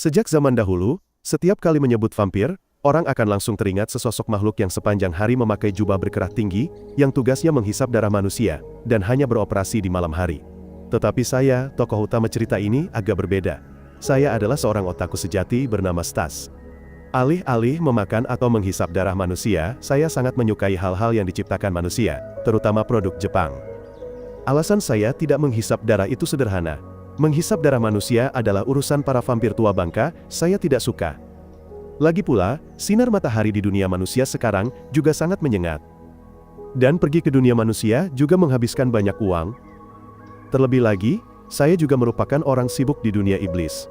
Sejak zaman dahulu, setiap kali menyebut vampir, orang akan langsung teringat sesosok makhluk yang sepanjang hari memakai jubah berkerah tinggi, yang tugasnya menghisap darah manusia, dan hanya beroperasi di malam hari. Tetapi saya, tokoh utama cerita ini, agak berbeda. Saya adalah seorang otaku sejati bernama Stas. Alih-alih memakan atau menghisap darah manusia, saya sangat menyukai hal-hal yang diciptakan manusia, terutama produk Jepang. Alasan saya tidak menghisap darah itu sederhana. Menghisap darah manusia adalah urusan para vampir tua bangka, saya tidak suka. Lagi pula, sinar matahari di dunia manusia sekarang juga sangat menyengat. Dan pergi ke dunia manusia juga menghabiskan banyak uang. Terlebih lagi, saya juga merupakan orang sibuk di dunia iblis.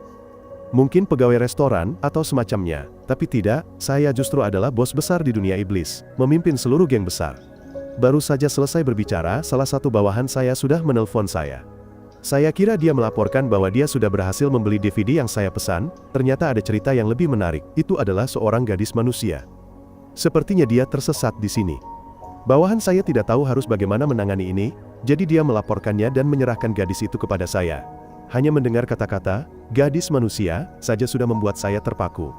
Mungkin pegawai restoran atau semacamnya, tapi tidak, saya justru adalah bos besar di dunia iblis, memimpin seluruh geng besar. Baru saja selesai berbicara, salah satu bawahan saya sudah menelpon saya. Saya kira dia melaporkan bahwa dia sudah berhasil membeli DVD yang saya pesan, ternyata ada cerita yang lebih menarik, itu adalah seorang gadis manusia. Sepertinya dia tersesat di sini. Bawahan saya tidak tahu harus bagaimana menangani ini, jadi dia melaporkannya dan menyerahkan gadis itu kepada saya. Hanya mendengar kata-kata, gadis manusia, saja sudah membuat saya terpaku.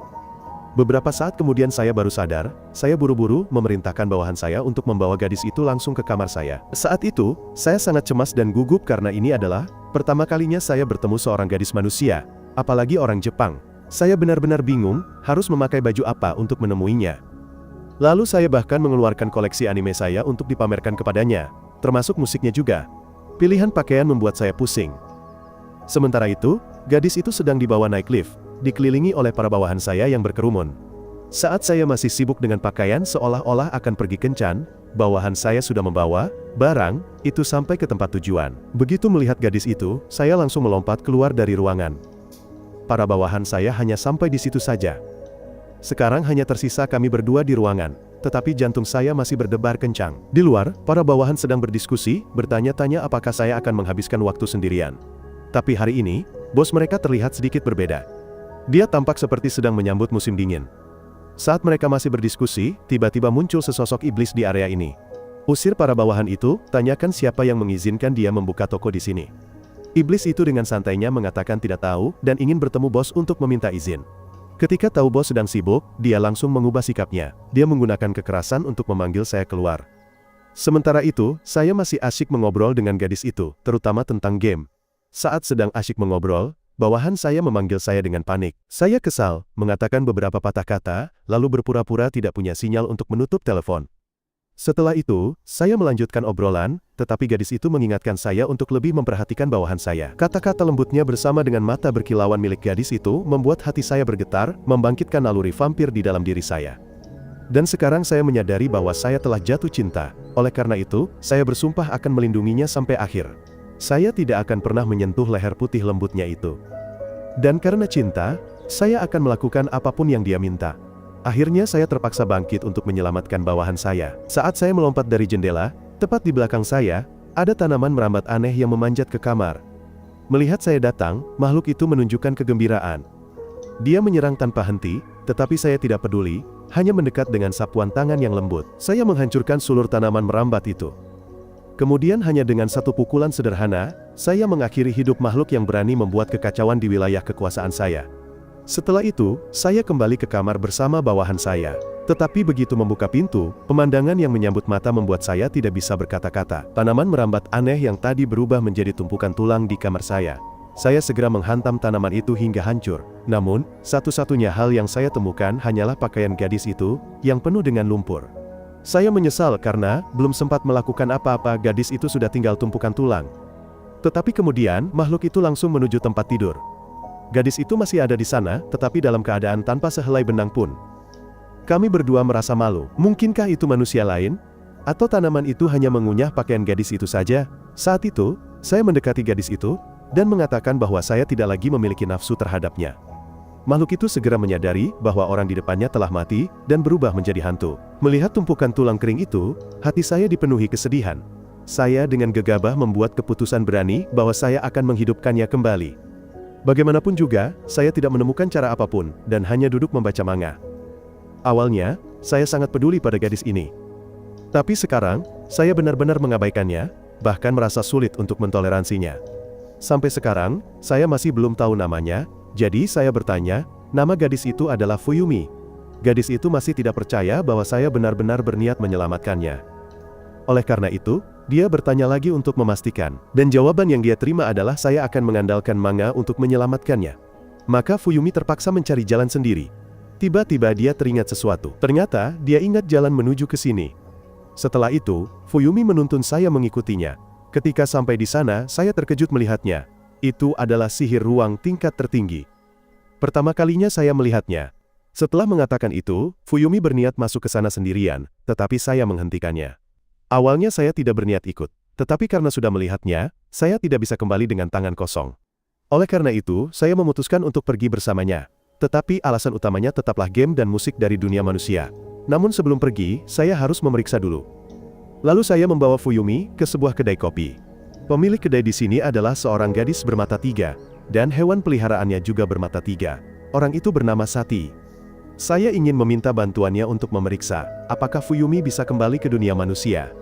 Beberapa saat kemudian saya baru sadar, saya buru-buru memerintahkan bawahan saya untuk membawa gadis itu langsung ke kamar saya. Saat itu, saya sangat cemas dan gugup karena ini adalah pertama kalinya saya bertemu seorang gadis manusia, apalagi orang Jepang. Saya benar-benar bingung, harus memakai baju apa untuk menemuinya. Lalu saya bahkan mengeluarkan koleksi anime saya untuk dipamerkan kepadanya, termasuk musiknya juga. Pilihan pakaian membuat saya pusing. Sementara itu, gadis itu sedang dibawa naik lift, dikelilingi oleh para bawahan saya yang berkerumun. Saat saya masih sibuk dengan pakaian seolah-olah akan pergi kencan, bawahan saya sudah membawa barang itu sampai ke tempat tujuan. Begitu melihat gadis itu, saya langsung melompat keluar dari ruangan. Para bawahan saya hanya sampai di situ saja. Sekarang hanya tersisa kami berdua di ruangan, tetapi jantung saya masih berdebar kencang. Di luar, para bawahan sedang berdiskusi, bertanya-tanya apakah saya akan menghabiskan waktu sendirian. Tapi hari ini, bos mereka terlihat sedikit berbeda. Dia tampak seperti sedang menyambut musim dingin. Saat mereka masih berdiskusi, tiba-tiba muncul sesosok iblis di area ini. Usir para bawahan itu, tanyakan siapa yang mengizinkan dia membuka toko di sini. Iblis itu dengan santainya mengatakan tidak tahu, dan ingin bertemu bos untuk meminta izin. Ketika tahu bos sedang sibuk, dia langsung mengubah sikapnya. Dia menggunakan kekerasan untuk memanggil saya keluar. Sementara itu, saya masih asyik mengobrol dengan gadis itu, terutama tentang game. Saat sedang asyik mengobrol, bawahan saya memanggil saya dengan panik. Saya kesal, mengatakan beberapa patah kata, lalu berpura-pura tidak punya sinyal untuk menutup telepon. Setelah itu, saya melanjutkan obrolan, tetapi gadis itu mengingatkan saya untuk lebih memperhatikan bawahan saya. Kata-kata lembutnya bersama dengan mata berkilauan milik gadis itu membuat hati saya bergetar, membangkitkan naluri vampir di dalam diri saya. Dan sekarang saya menyadari bahwa saya telah jatuh cinta. Oleh karena itu, saya bersumpah akan melindunginya sampai akhir. Saya tidak akan pernah menyentuh leher putih lembutnya itu. Dan karena cinta, saya akan melakukan apapun yang dia minta. Akhirnya saya terpaksa bangkit untuk menyelamatkan bawahan saya. Saat saya melompat dari jendela, tepat di belakang saya, ada tanaman merambat aneh yang memanjat ke kamar. Melihat saya datang, makhluk itu menunjukkan kegembiraan. Dia menyerang tanpa henti, tetapi saya tidak peduli, hanya mendekat dengan sapuan tangan yang lembut. Saya menghancurkan sulur tanaman merambat itu. Kemudian hanya dengan satu pukulan sederhana, saya mengakhiri hidup makhluk yang berani membuat kekacauan di wilayah kekuasaan saya. Setelah itu, saya kembali ke kamar bersama bawahan saya. Tetapi begitu membuka pintu, pemandangan yang menyambut mata membuat saya tidak bisa berkata-kata. Tanaman merambat aneh yang tadi berubah menjadi tumpukan tulang di kamar saya. Saya segera menghantam tanaman itu hingga hancur. Namun, satu-satunya hal yang saya temukan hanyalah pakaian gadis itu, yang penuh dengan lumpur. Saya menyesal karena belum sempat melakukan apa-apa, gadis itu sudah tinggal tumpukan tulang. Tetapi kemudian, makhluk itu langsung menuju tempat tidur. Gadis itu masih ada di sana, tetapi dalam keadaan tanpa sehelai benang pun. Kami berdua merasa malu. Mungkinkah itu manusia lain? Atau tanaman itu hanya mengunyah pakaian gadis itu saja? Saat itu, saya mendekati gadis itu, dan mengatakan bahwa saya tidak lagi memiliki nafsu terhadapnya. Makhluk itu segera menyadari bahwa orang di depannya telah mati, dan berubah menjadi hantu. Melihat tumpukan tulang kering itu, hati saya dipenuhi kesedihan. Saya dengan gegabah membuat keputusan berani bahwa saya akan menghidupkannya kembali. Bagaimanapun juga, saya tidak menemukan cara apapun, dan hanya duduk membaca manga. Awalnya, saya sangat peduli pada gadis ini. Tapi sekarang, saya benar-benar mengabaikannya, bahkan merasa sulit untuk mentoleransinya. Sampai sekarang, saya masih belum tahu namanya, Jadi saya bertanya, nama gadis itu adalah Fuyumi. Gadis itu masih tidak percaya bahwa saya benar-benar berniat menyelamatkannya. Oleh karena itu, dia bertanya lagi untuk memastikan. Dan jawaban yang dia terima adalah saya akan mengandalkan manga untuk menyelamatkannya. Maka Fuyumi terpaksa mencari jalan sendiri. Tiba-tiba dia teringat sesuatu. Ternyata, dia ingat jalan menuju ke sini. Setelah itu, Fuyumi menuntun saya mengikutinya. Ketika sampai di sana, saya terkejut melihatnya. Itu adalah sihir ruang tingkat tertinggi. Pertama kalinya saya melihatnya. Setelah mengatakan itu, Fuyumi berniat masuk ke sana sendirian, tetapi saya menghentikannya. Awalnya saya tidak berniat ikut, tetapi karena sudah melihatnya, saya tidak bisa kembali dengan tangan kosong. Oleh karena itu, saya memutuskan untuk pergi bersamanya. Tetapi alasan utamanya tetaplah game dan musik dari dunia manusia. Namun sebelum pergi, saya harus memeriksa dulu. Lalu saya membawa Fuyumi ke sebuah kedai kopi. Pemilik kedai di sini adalah seorang gadis bermata tiga, dan hewan peliharaannya juga bermata tiga. Orang itu bernama Sati. Saya ingin meminta bantuannya untuk memeriksa, apakah Fuyumi bisa kembali ke dunia manusia.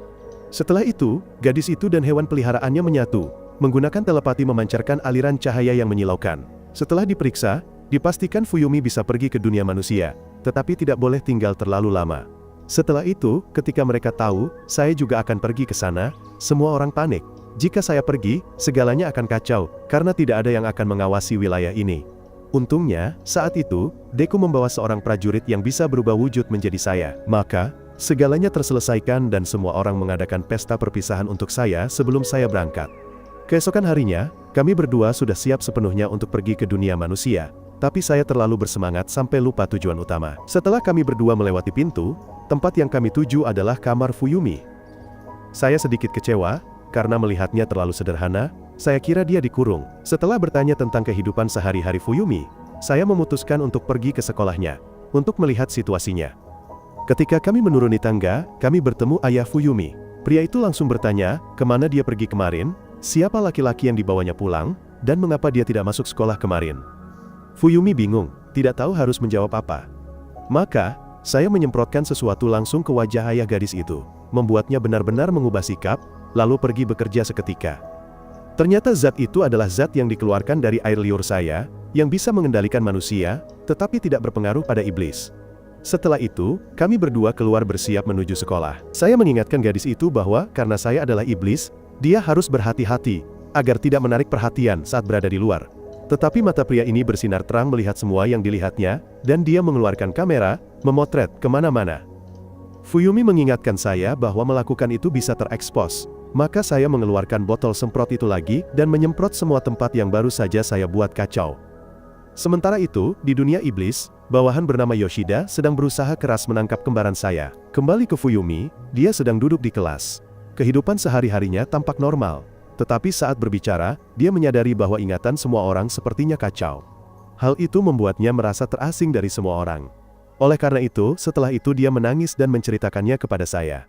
Setelah itu, gadis itu dan hewan peliharaannya menyatu, menggunakan telepati memancarkan aliran cahaya yang menyilaukan. Setelah diperiksa, dipastikan Fuyumi bisa pergi ke dunia manusia, tetapi tidak boleh tinggal terlalu lama. Setelah itu, ketika mereka tahu, saya juga akan pergi ke sana, semua orang panik. Jika saya pergi, segalanya akan kacau, karena tidak ada yang akan mengawasi wilayah ini. Untungnya, saat itu, Deku membawa seorang prajurit yang bisa berubah wujud menjadi saya. Maka, segalanya terselesaikan dan semua orang mengadakan pesta perpisahan untuk saya sebelum saya berangkat. Keesokan harinya, kami berdua sudah siap sepenuhnya untuk pergi ke dunia manusia. Tapi saya terlalu bersemangat sampai lupa tujuan utama. Setelah kami berdua melewati pintu, tempat yang kami tuju adalah kamar Fuyumi. Saya sedikit kecewa, karena melihatnya terlalu sederhana. Saya kira dia dikurung. Setelah bertanya tentang kehidupan sehari-hari Fuyumi, saya memutuskan untuk pergi ke sekolahnya, untuk melihat situasinya. Ketika kami menuruni tangga, kami bertemu ayah Fuyumi. Pria itu langsung bertanya, kemana dia pergi kemarin, siapa laki-laki yang dibawanya pulang, dan mengapa dia tidak masuk sekolah kemarin. Fuyumi bingung, tidak tahu harus menjawab apa. Maka, saya menyemprotkan sesuatu langsung ke wajah ayah gadis itu, membuatnya benar-benar mengubah sikap, lalu pergi bekerja seketika. Ternyata zat itu adalah zat yang dikeluarkan dari air liur saya, yang bisa mengendalikan manusia, tetapi tidak berpengaruh pada iblis. Setelah itu, kami berdua keluar bersiap menuju sekolah. Saya mengingatkan gadis itu bahwa, karena saya adalah iblis, dia harus berhati-hati, agar tidak menarik perhatian saat berada di luar. Tetapi mata pria ini bersinar terang melihat semua yang dilihatnya, dan dia mengeluarkan kamera, memotret kemana-mana. Fuyumi mengingatkan saya bahwa melakukan itu bisa terekspos. Maka saya mengeluarkan botol semprot itu lagi, dan menyemprot semua tempat yang baru saja saya buat kacau. Sementara itu, di dunia iblis, bawahan bernama Yoshida sedang berusaha keras menangkap kembaran saya. Kembali ke Fuyumi, dia sedang duduk di kelas. Kehidupan sehari-harinya tampak normal. Tetapi saat berbicara, dia menyadari bahwa ingatan semua orang sepertinya kacau. Hal itu membuatnya merasa terasing dari semua orang. Oleh karena itu, setelah itu dia menangis dan menceritakannya kepada saya.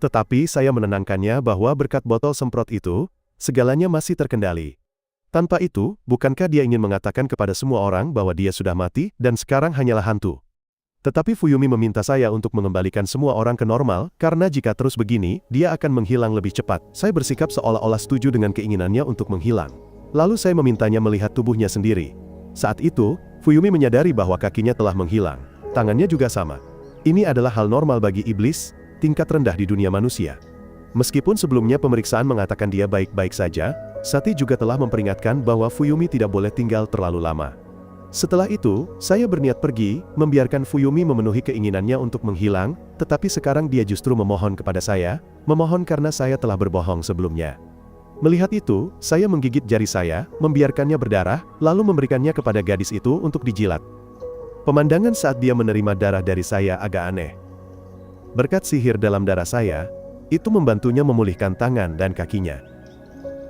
Tetapi saya menenangkannya bahwa berkat botol semprot itu, segalanya masih terkendali. Tanpa itu, bukankah dia ingin mengatakan kepada semua orang bahwa dia sudah mati, dan sekarang hanyalah hantu? Tetapi Fuyumi meminta saya untuk mengembalikan semua orang ke normal, karena jika terus begini, dia akan menghilang lebih cepat. Saya bersikap seolah-olah setuju dengan keinginannya untuk menghilang. Lalu saya memintanya melihat tubuhnya sendiri. Saat itu, Fuyumi menyadari bahwa kakinya telah menghilang. Tangannya juga sama. Ini adalah hal normal bagi iblis, tingkat rendah di dunia manusia. Meskipun sebelumnya pemeriksaan mengatakan dia baik-baik saja, Sati juga telah memperingatkan bahwa Fuyumi tidak boleh tinggal terlalu lama. Setelah itu, saya berniat pergi, membiarkan Fuyumi memenuhi keinginannya untuk menghilang, tetapi sekarang dia justru memohon kepada saya, memohon karena saya telah berbohong sebelumnya. Melihat itu, saya menggigit jari saya, membiarkannya berdarah, lalu memberikannya kepada gadis itu untuk dijilat. Pemandangan saat dia menerima darah dari saya agak aneh. Berkat sihir dalam darah saya, itu membantunya memulihkan tangan dan kakinya.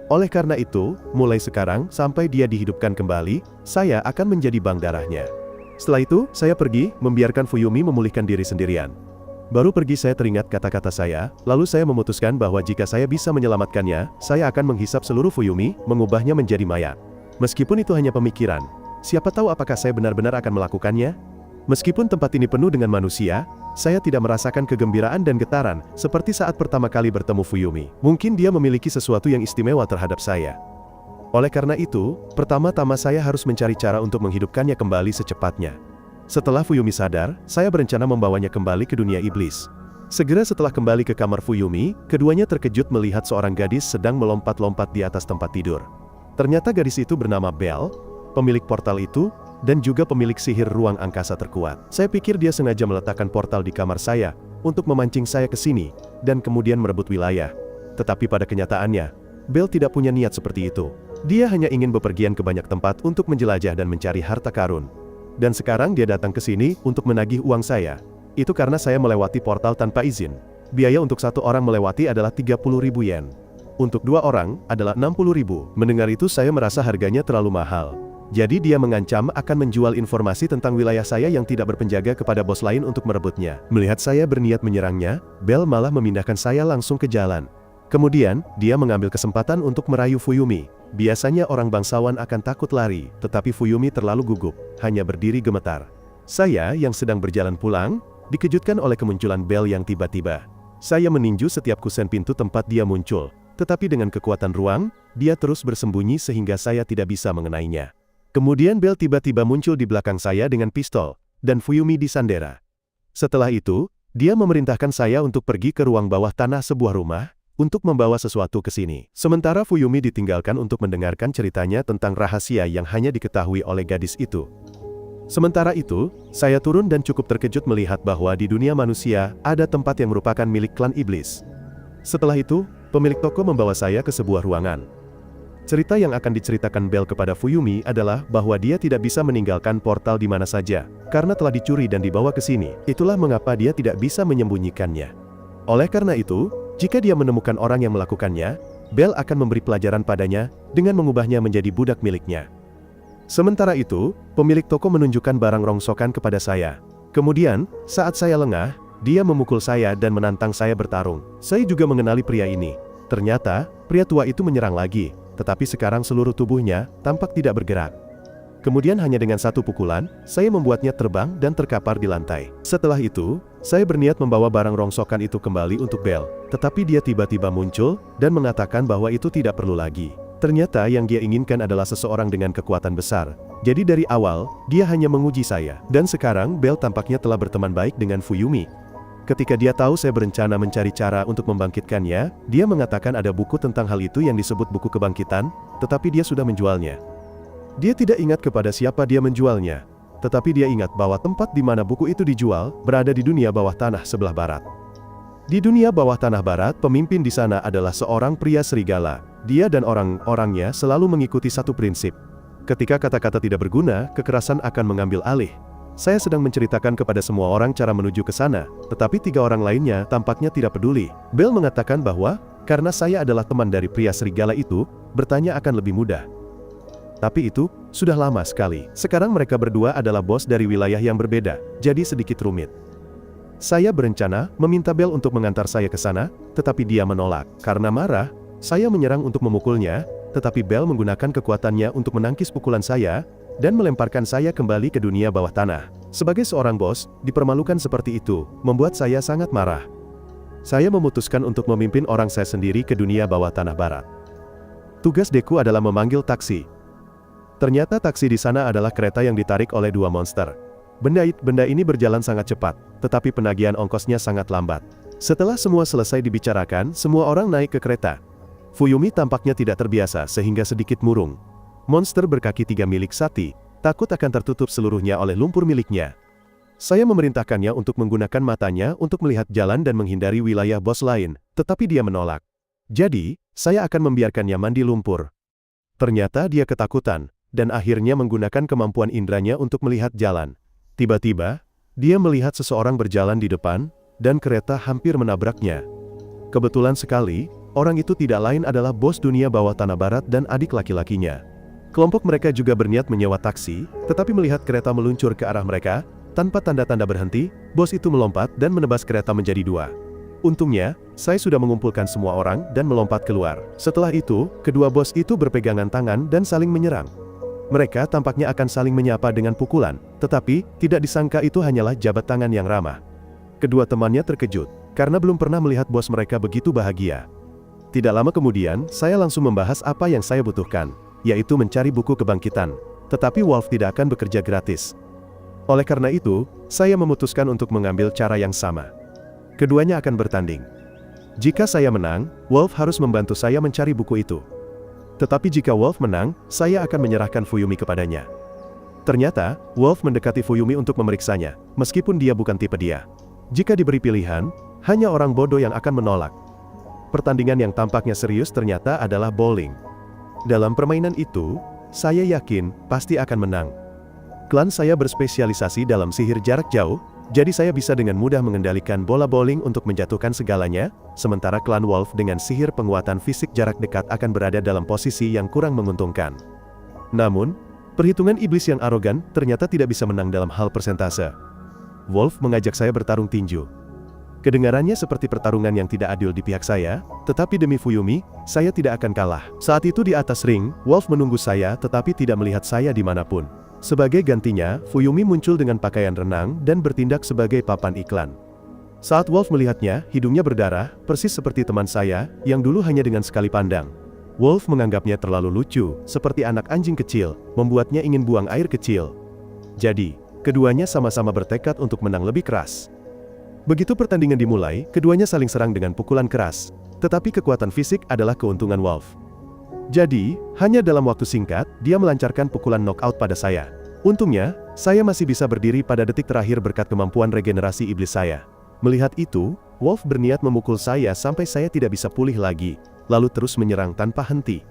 Oleh karena itu, mulai sekarang sampai dia dihidupkan kembali, saya akan menjadi bank darahnya. Setelah itu, saya pergi, membiarkan Fuyumi memulihkan diri sendirian. Baru pergi saya teringat kata-kata saya, lalu saya memutuskan bahwa jika saya bisa menyelamatkannya, saya akan menghisap seluruh Fuyumi, mengubahnya menjadi mayat. Meskipun itu hanya pemikiran, siapa tahu apakah saya benar-benar akan melakukannya? Meskipun tempat ini penuh dengan manusia, saya tidak merasakan kegembiraan dan getaran, seperti saat pertama kali bertemu Fuyumi. Mungkin dia memiliki sesuatu yang istimewa terhadap saya. Oleh karena itu, pertama-tama saya harus mencari cara untuk menghidupkannya kembali secepatnya. Setelah Fuyumi sadar, saya berencana membawanya kembali ke dunia iblis. Segera setelah kembali ke kamar Fuyumi, keduanya terkejut melihat seorang gadis sedang melompat-lompat di atas tempat tidur. Ternyata gadis itu bernama Belle, pemilik portal itu, dan juga pemilik sihir ruang angkasa terkuat. Saya pikir dia sengaja meletakkan portal di kamar saya, untuk memancing saya ke sini, dan kemudian merebut wilayah. Tetapi pada kenyataannya, Belle tidak punya niat seperti itu. Dia hanya ingin bepergian ke banyak tempat untuk menjelajah dan mencari harta karun. Dan sekarang dia datang ke sini untuk menagih uang saya. Itu karena saya melewati portal tanpa izin. Biaya untuk satu orang melewati adalah 30.000 yen. Untuk dua orang, adalah 60.000. Mendengar itu saya merasa harganya terlalu mahal. Jadi dia mengancam akan menjual informasi tentang wilayah saya yang tidak berpenjaga kepada bos lain untuk merebutnya. Melihat saya berniat menyerangnya, Belle malah memindahkan saya langsung ke jalan. Kemudian, dia mengambil kesempatan untuk merayu Fuyumi. Biasanya orang bangsawan akan takut lari, tetapi Fuyumi terlalu gugup, hanya berdiri gemetar. Saya, yang sedang berjalan pulang, dikejutkan oleh kemunculan Belle yang tiba-tiba. Saya meninju setiap kusen pintu tempat dia muncul, tetapi dengan kekuatan ruang, dia terus bersembunyi sehingga saya tidak bisa mengenainya. Kemudian Belle tiba-tiba muncul di belakang saya dengan pistol, dan Fuyumi disandera. Setelah itu, dia memerintahkan saya untuk pergi ke ruang bawah tanah sebuah rumah, untuk membawa sesuatu ke sini. Sementara Fuyumi ditinggalkan untuk mendengarkan ceritanya tentang rahasia yang hanya diketahui oleh gadis itu. Sementara itu, saya turun dan cukup terkejut melihat bahwa di dunia manusia, ada tempat yang merupakan milik klan iblis. Setelah itu, pemilik toko membawa saya ke sebuah ruangan. Cerita yang akan diceritakan Belle kepada Fuyumi adalah bahwa dia tidak bisa meninggalkan portal di mana saja, karena telah dicuri dan dibawa ke sini. Itulah mengapa dia tidak bisa menyembunyikannya. Oleh karena itu, jika dia menemukan orang yang melakukannya, Belle akan memberi pelajaran padanya, dengan mengubahnya menjadi budak miliknya. Sementara itu, pemilik toko menunjukkan barang rongsokan kepada saya. Kemudian, saat saya lengah, dia memukul saya dan menantang saya bertarung. Saya juga mengenali pria ini. Ternyata, pria tua itu menyerang lagi, tetapi sekarang seluruh tubuhnya tampak tidak bergerak. Kemudian hanya dengan satu pukulan, saya membuatnya terbang dan terkapar di lantai. Setelah itu, saya berniat membawa barang rongsokan itu kembali untuk Belle, tetapi dia tiba-tiba muncul, dan mengatakan bahwa itu tidak perlu lagi. Ternyata yang dia inginkan adalah seseorang dengan kekuatan besar. Jadi dari awal, dia hanya menguji saya. Dan sekarang Belle tampaknya telah berteman baik dengan Fuyumi. Ketika dia tahu saya berencana mencari cara untuk membangkitkannya, dia mengatakan ada buku tentang hal itu yang disebut buku kebangkitan, tetapi dia sudah menjualnya. Dia tidak ingat kepada siapa dia menjualnya, tetapi dia ingat bahwa tempat di mana buku itu dijual, berada di dunia bawah tanah sebelah barat. Di dunia bawah tanah barat, pemimpin di sana adalah seorang pria serigala. Dia dan orang-orangnya selalu mengikuti satu prinsip. Ketika kata-kata tidak berguna, kekerasan akan mengambil alih. Saya sedang menceritakan kepada semua orang cara menuju ke sana, tetapi 3 orang lainnya tampaknya tidak peduli. Belle mengatakan bahwa, karena saya adalah teman dari pria serigala itu, bertanya akan lebih mudah. Tapi itu, sudah lama sekali. Sekarang mereka berdua adalah bos dari wilayah yang berbeda, jadi sedikit rumit. Saya berencana meminta Belle untuk mengantar saya ke sana, tetapi dia menolak. Karena marah, saya menyerang untuk memukulnya, tetapi Belle menggunakan kekuatannya untuk menangkis pukulan saya, dan melemparkan saya kembali ke dunia bawah tanah. Sebagai seorang bos, dipermalukan seperti itu, membuat saya sangat marah. Saya memutuskan untuk memimpin orang saya sendiri ke dunia bawah tanah barat. Tugas Deku adalah memanggil taksi. Ternyata taksi di sana adalah kereta yang ditarik oleh 2 monster. Benda ini berjalan sangat cepat, tetapi penagihan ongkosnya sangat lambat. Setelah semua selesai dibicarakan, semua orang naik ke kereta. Fuyumi tampaknya tidak terbiasa sehingga sedikit murung. Monster berkaki 3 milik Sati, takut akan tertutup seluruhnya oleh lumpur miliknya. Saya memerintahkannya untuk menggunakan matanya untuk melihat jalan dan menghindari wilayah bos lain, tetapi dia menolak. Jadi, saya akan membiarkannya mandi lumpur. Ternyata dia ketakutan, dan akhirnya menggunakan kemampuan indranya untuk melihat jalan. Tiba-tiba, dia melihat seseorang berjalan di depan, dan kereta hampir menabraknya. Kebetulan sekali, orang itu tidak lain adalah bos dunia bawah tanah barat dan adik laki-lakinya. Kelompok mereka juga berniat menyewa taksi, tetapi melihat kereta meluncur ke arah mereka, tanpa tanda-tanda berhenti, bos itu melompat dan menebas kereta menjadi 2. Untungnya, saya sudah mengumpulkan semua orang dan melompat keluar. Setelah itu, kedua bos itu berpegangan tangan dan saling menyerang. Mereka tampaknya akan saling menyapa dengan pukulan, tetapi, tidak disangka itu hanyalah jabat tangan yang ramah. Kedua temannya terkejut, karena belum pernah melihat bos mereka begitu bahagia. Tidak lama kemudian, saya langsung membahas apa yang saya butuhkan, yaitu mencari buku kebangkitan. Tetapi Wolf tidak akan bekerja gratis. Oleh karena itu, saya memutuskan untuk mengambil cara yang sama. Keduanya akan bertanding. Jika saya menang, Wolf harus membantu saya mencari buku itu. Tetapi jika Wolf menang, saya akan menyerahkan Fuyumi kepadanya. Ternyata, Wolf mendekati Fuyumi untuk memeriksanya, meskipun dia bukan tipe dia. Jika diberi pilihan, hanya orang bodoh yang akan menolak. Pertandingan yang tampaknya serius ternyata adalah bowling. Dalam permainan itu, saya yakin pasti akan menang. Klan saya berspesialisasi dalam sihir jarak jauh, jadi saya bisa dengan mudah mengendalikan bola bowling untuk menjatuhkan segalanya, sementara klan Wolf dengan sihir penguatan fisik jarak dekat akan berada dalam posisi yang kurang menguntungkan. Namun, perhitungan iblis yang arogan ternyata tidak bisa menang dalam hal persentase. Wolf mengajak saya bertarung tinju. Kedengarannya seperti pertarungan yang tidak adil di pihak saya, tetapi demi Fuyumi, saya tidak akan kalah. Saat itu di atas ring, Wolf menunggu saya tetapi tidak melihat saya dimanapun. Sebagai gantinya, Fuyumi muncul dengan pakaian renang dan bertindak sebagai papan iklan. Saat Wolf melihatnya, hidungnya berdarah, persis seperti teman saya, yang dulu hanya dengan sekali pandang. Wolf menganggapnya terlalu lucu, seperti anak anjing kecil, membuatnya ingin buang air kecil. Jadi, keduanya sama-sama bertekad untuk menang lebih keras. Begitu pertandingan dimulai, keduanya saling serang dengan pukulan keras. Tetapi kekuatan fisik adalah keuntungan Wolf. Jadi, hanya dalam waktu singkat, dia melancarkan pukulan knockout pada saya. Untungnya, saya masih bisa berdiri pada detik terakhir berkat kemampuan regenerasi iblis saya. Melihat itu, Wolf berniat memukul saya sampai saya tidak bisa pulih lagi, lalu terus menyerang tanpa henti.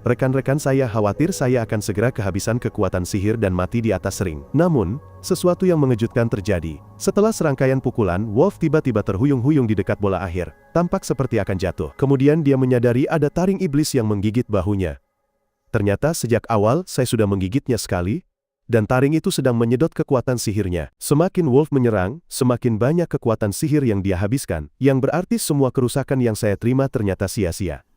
Rekan-rekan saya khawatir saya akan segera kehabisan kekuatan sihir dan mati di atas ring. Namun, sesuatu yang mengejutkan terjadi. Setelah serangkaian pukulan, Wolf tiba-tiba terhuyung-huyung di dekat bola akhir, tampak seperti akan jatuh. Kemudian dia menyadari ada taring iblis yang menggigit bahunya. Ternyata sejak awal saya sudah menggigitnya sekali, dan taring itu sedang menyedot kekuatan sihirnya. Semakin Wolf menyerang, semakin banyak kekuatan sihir yang dia habiskan, yang berarti semua kerusakan yang saya terima ternyata sia-sia.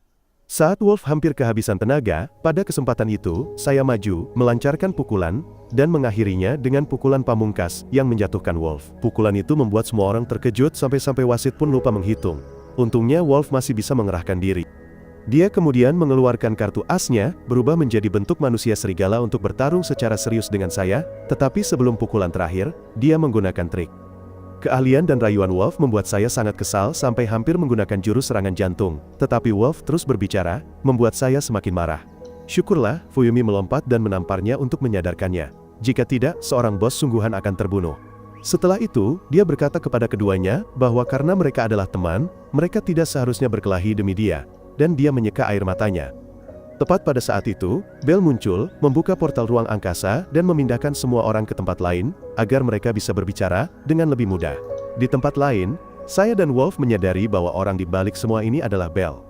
Saat Wolf hampir kehabisan tenaga, pada kesempatan itu, saya maju, melancarkan pukulan, dan mengakhirinya dengan pukulan pamungkas, yang menjatuhkan Wolf. Pukulan itu membuat semua orang terkejut sampai-sampai wasit pun lupa menghitung. Untungnya Wolf masih bisa mengerahkan diri. Dia kemudian mengeluarkan kartu asnya, berubah menjadi bentuk manusia serigala untuk bertarung secara serius dengan saya, tetapi sebelum pukulan terakhir, dia menggunakan trik. Keahlian dan rayuan Wolf membuat saya sangat kesal sampai hampir menggunakan jurus serangan jantung. Tetapi Wolf terus berbicara, membuat saya semakin marah. Syukurlah, Fuyumi melompat dan menamparnya untuk menyadarkannya. Jika tidak, seorang bos sungguhan akan terbunuh. Setelah itu, dia berkata kepada keduanya, bahwa karena mereka adalah teman, mereka tidak seharusnya berkelahi demi dia. Dan dia menyeka air matanya. Tepat pada saat itu, Bell muncul, membuka portal ruang angkasa, dan memindahkan semua orang ke tempat lain, agar mereka bisa berbicara dengan lebih mudah. Di tempat lain, saya dan Wolf menyadari bahwa orang di balik semua ini adalah Bell.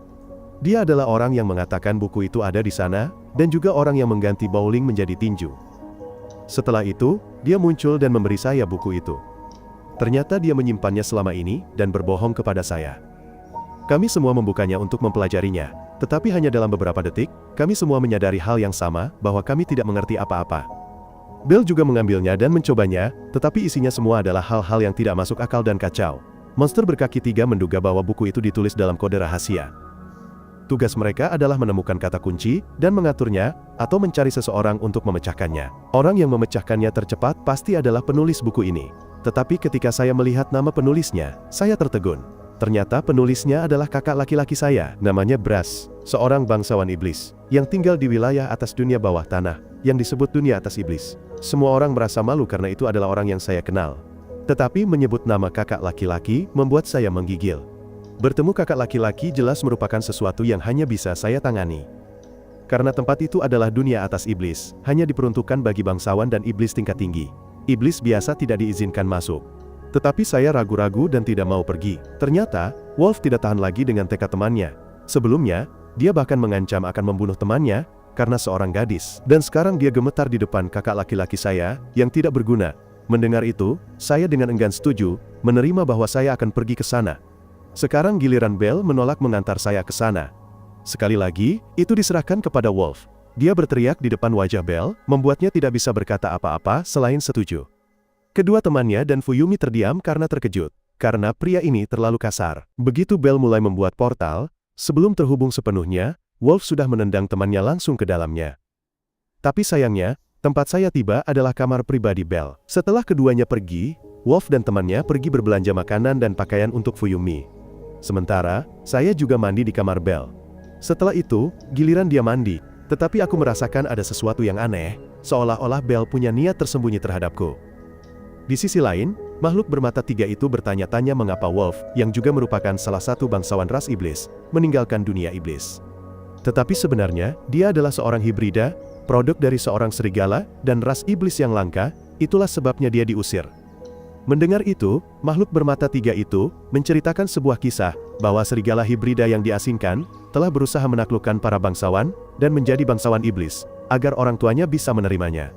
Dia adalah orang yang mengatakan buku itu ada di sana, dan juga orang yang mengganti bowling menjadi tinju. Setelah itu, dia muncul dan memberi saya buku itu. Ternyata dia menyimpannya selama ini, dan berbohong kepada saya. Kami semua membukanya untuk mempelajarinya, tetapi hanya dalam beberapa detik, kami semua menyadari hal yang sama, bahwa kami tidak mengerti apa-apa. Bell juga mengambilnya dan mencobanya, tetapi isinya semua adalah hal-hal yang tidak masuk akal dan kacau. Monster berkaki tiga menduga bahwa buku itu ditulis dalam kode rahasia. Tugas mereka adalah menemukan kata kunci, dan mengaturnya, atau mencari seseorang untuk memecahkannya. Orang yang memecahkannya tercepat pasti adalah penulis buku ini. Tetapi ketika saya melihat nama penulisnya, saya tertegun. Ternyata penulisnya adalah kakak laki-laki saya, namanya Brass, seorang bangsawan iblis, yang tinggal di wilayah atas dunia bawah tanah, yang disebut dunia atas iblis. Semua orang merasa malu karena itu adalah orang yang saya kenal. Tetapi menyebut nama kakak laki-laki, membuat saya menggigil. Bertemu kakak laki-laki jelas merupakan sesuatu yang hanya bisa saya tangani. Karena tempat itu adalah dunia atas iblis, hanya diperuntukkan bagi bangsawan dan iblis tingkat tinggi. Iblis biasa tidak diizinkan masuk. Tetapi saya ragu-ragu dan tidak mau pergi. Ternyata, Wolf tidak tahan lagi dengan tekad temannya. Sebelumnya, dia bahkan mengancam akan membunuh temannya, karena seorang gadis. Dan sekarang dia gemetar di depan kakak laki-laki saya, yang tidak berguna. Mendengar itu, saya dengan enggan setuju, menerima bahwa saya akan pergi ke sana. Sekarang giliran Bell menolak mengantar saya ke sana. Sekali lagi, itu diserahkan kepada Wolf. Dia berteriak di depan wajah Bell, membuatnya tidak bisa berkata apa-apa selain setuju. Kedua temannya dan Fuyumi terdiam karena terkejut, karena pria ini terlalu kasar. Begitu Bell mulai membuat portal, sebelum terhubung sepenuhnya, Wolf sudah menendang temannya langsung ke dalamnya. Tapi sayangnya, tempat saya tiba adalah kamar pribadi Belle. Setelah keduanya pergi, Wolf dan temannya pergi berbelanja makanan dan pakaian untuk Fuyumi. Sementara, saya juga mandi di kamar Belle. Setelah itu, giliran dia mandi, tetapi aku merasakan ada sesuatu yang aneh, seolah-olah Belle punya niat tersembunyi terhadapku. Di sisi lain, makhluk bermata tiga itu bertanya-tanya mengapa Wolf, yang juga merupakan salah satu bangsawan ras iblis, meninggalkan dunia iblis. Tetapi sebenarnya, dia adalah seorang hibrida, produk dari seorang serigala, dan ras iblis yang langka, itulah sebabnya dia diusir. Mendengar itu, makhluk bermata tiga itu menceritakan sebuah kisah, bahwa serigala hibrida yang diasingkan, telah berusaha menaklukkan para bangsawan, dan menjadi bangsawan iblis, agar orang tuanya bisa menerimanya.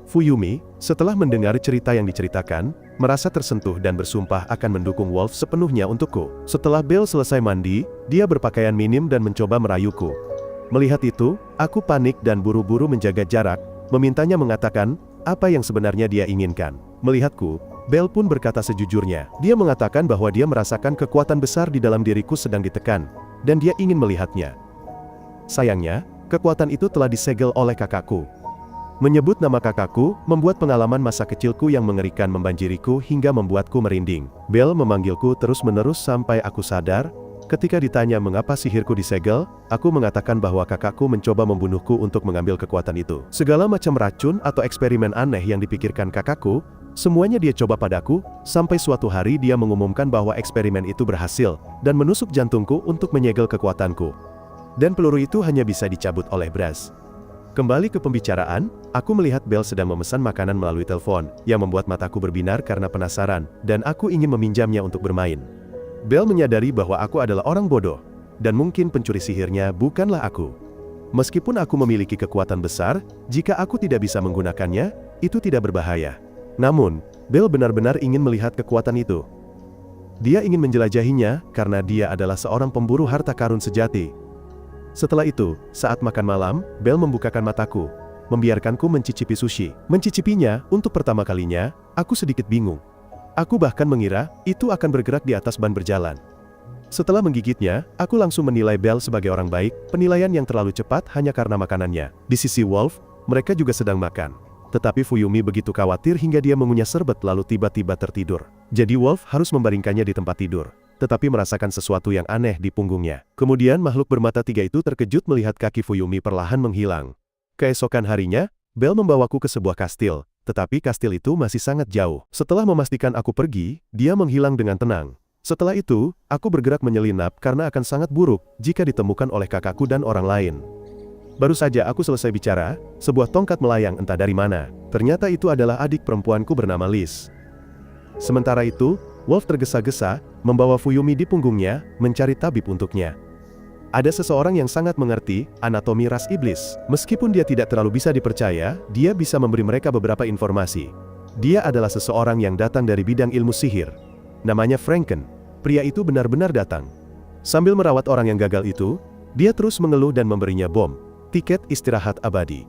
Fuyumi, setelah mendengar cerita yang diceritakan, merasa tersentuh dan bersumpah akan mendukung Wolf sepenuhnya untukku. Setelah Belle selesai mandi, dia berpakaian minim dan mencoba merayuku. Melihat itu, aku panik dan buru-buru menjaga jarak, memintanya mengatakan apa yang sebenarnya dia inginkan. Melihatku, Belle pun berkata sejujurnya. Dia mengatakan bahwa dia merasakan kekuatan besar di dalam diriku sedang ditekan, dan dia ingin melihatnya. Sayangnya, kekuatan itu telah disegel oleh kakakku. Menyebut nama kakakku, membuat pengalaman masa kecilku yang mengerikan membanjiriku hingga membuatku merinding. Belle memanggilku terus-menerus sampai aku sadar. Ketika ditanya mengapa sihirku disegel, aku mengatakan bahwa kakakku mencoba membunuhku untuk mengambil kekuatan itu. Segala macam racun atau eksperimen aneh yang dipikirkan kakakku, semuanya dia coba padaku, sampai suatu hari dia mengumumkan bahwa eksperimen itu berhasil, dan menusuk jantungku untuk menyegel kekuatanku. Dan peluru itu hanya bisa dicabut oleh Braz. Kembali ke pembicaraan, aku melihat Belle sedang memesan makanan melalui telepon, yang membuat mataku berbinar karena penasaran, dan aku ingin meminjamnya untuk bermain. Belle menyadari bahwa aku adalah orang bodoh, dan mungkin pencuri sihirnya bukanlah aku. Meskipun aku memiliki kekuatan besar, jika aku tidak bisa menggunakannya, itu tidak berbahaya. Namun, Belle benar-benar ingin melihat kekuatan itu. Dia ingin menjelajahinya, karena dia adalah seorang pemburu harta karun sejati. Setelah itu, saat makan malam, Belle membukakan mataku, membiarkanku mencicipi sushi. Mencicipinya, untuk pertama kalinya, aku sedikit bingung. Aku bahkan mengira, itu akan bergerak di atas ban berjalan. Setelah menggigitnya, aku langsung menilai Belle sebagai orang baik, penilaian yang terlalu cepat hanya karena makanannya. Di sisi Wolf, mereka juga sedang makan. Tetapi Fuyumi begitu khawatir hingga dia mengunyah serbet lalu tiba-tiba tertidur. Jadi Wolf harus membaringkannya di tempat tidur, tetapi merasakan sesuatu yang aneh di punggungnya. Kemudian makhluk bermata tiga itu terkejut melihat kaki Fuyumi perlahan menghilang. Keesokan harinya, Belle membawaku ke sebuah kastil, tetapi kastil itu masih sangat jauh. Setelah memastikan aku pergi, dia menghilang dengan tenang. Setelah itu, aku bergerak menyelinap karena akan sangat buruk jika ditemukan oleh kakakku dan orang lain. Baru saja aku selesai bicara, sebuah tongkat melayang entah dari mana. Ternyata itu adalah adik perempuanku bernama Liz. Sementara itu, Wolf tergesa-gesa, membawa Fuyumi di punggungnya, mencari tabib untuknya. Ada seseorang yang sangat mengerti anatomi ras iblis. Meskipun dia tidak terlalu bisa dipercaya, dia bisa memberi mereka beberapa informasi. Dia adalah seseorang yang datang dari bidang ilmu sihir. Namanya Franken. Pria itu benar-benar datang. Sambil merawat orang yang gagal itu, dia terus mengeluh dan memberinya bom, tiket istirahat abadi.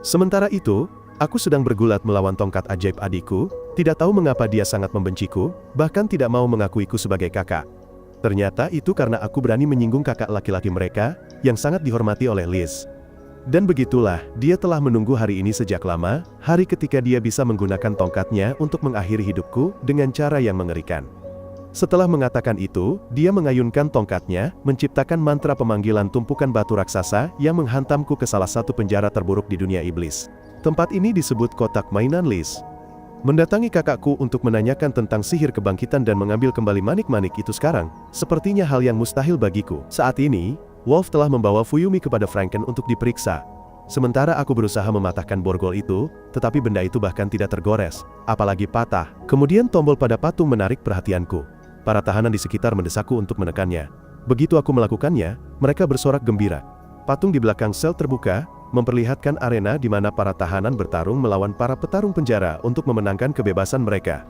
Sementara itu, aku sedang bergulat melawan tongkat ajaib adikku, tidak tahu mengapa dia sangat membenciku, bahkan tidak mau mengakuiku sebagai kakak. Ternyata itu karena aku berani menyinggung kakak laki-laki mereka, yang sangat dihormati oleh Liz. Dan begitulah, dia telah menunggu hari ini sejak lama, hari ketika dia bisa menggunakan tongkatnya untuk mengakhiri hidupku dengan cara yang mengerikan. Setelah mengatakan itu, dia mengayunkan tongkatnya, menciptakan mantra pemanggilan tumpukan batu raksasa yang menghantamku ke salah satu penjara terburuk di dunia iblis. Tempat ini disebut kotak mainan Liz. Mendatangi kakakku untuk menanyakan tentang sihir kebangkitan dan mengambil kembali manik-manik itu sekarang, sepertinya hal yang mustahil bagiku. Saat ini, Wolf telah membawa Fuyumi kepada Franken untuk diperiksa. Sementara aku berusaha mematahkan borgol itu, tetapi benda itu bahkan tidak tergores, apalagi patah. Kemudian tombol pada patung menarik perhatianku. Para tahanan di sekitar mendesakku untuk menekannya. Begitu aku melakukannya, mereka bersorak gembira. Patung di belakang sel terbuka, memperlihatkan arena di mana para tahanan bertarung melawan para petarung penjara untuk memenangkan kebebasan mereka.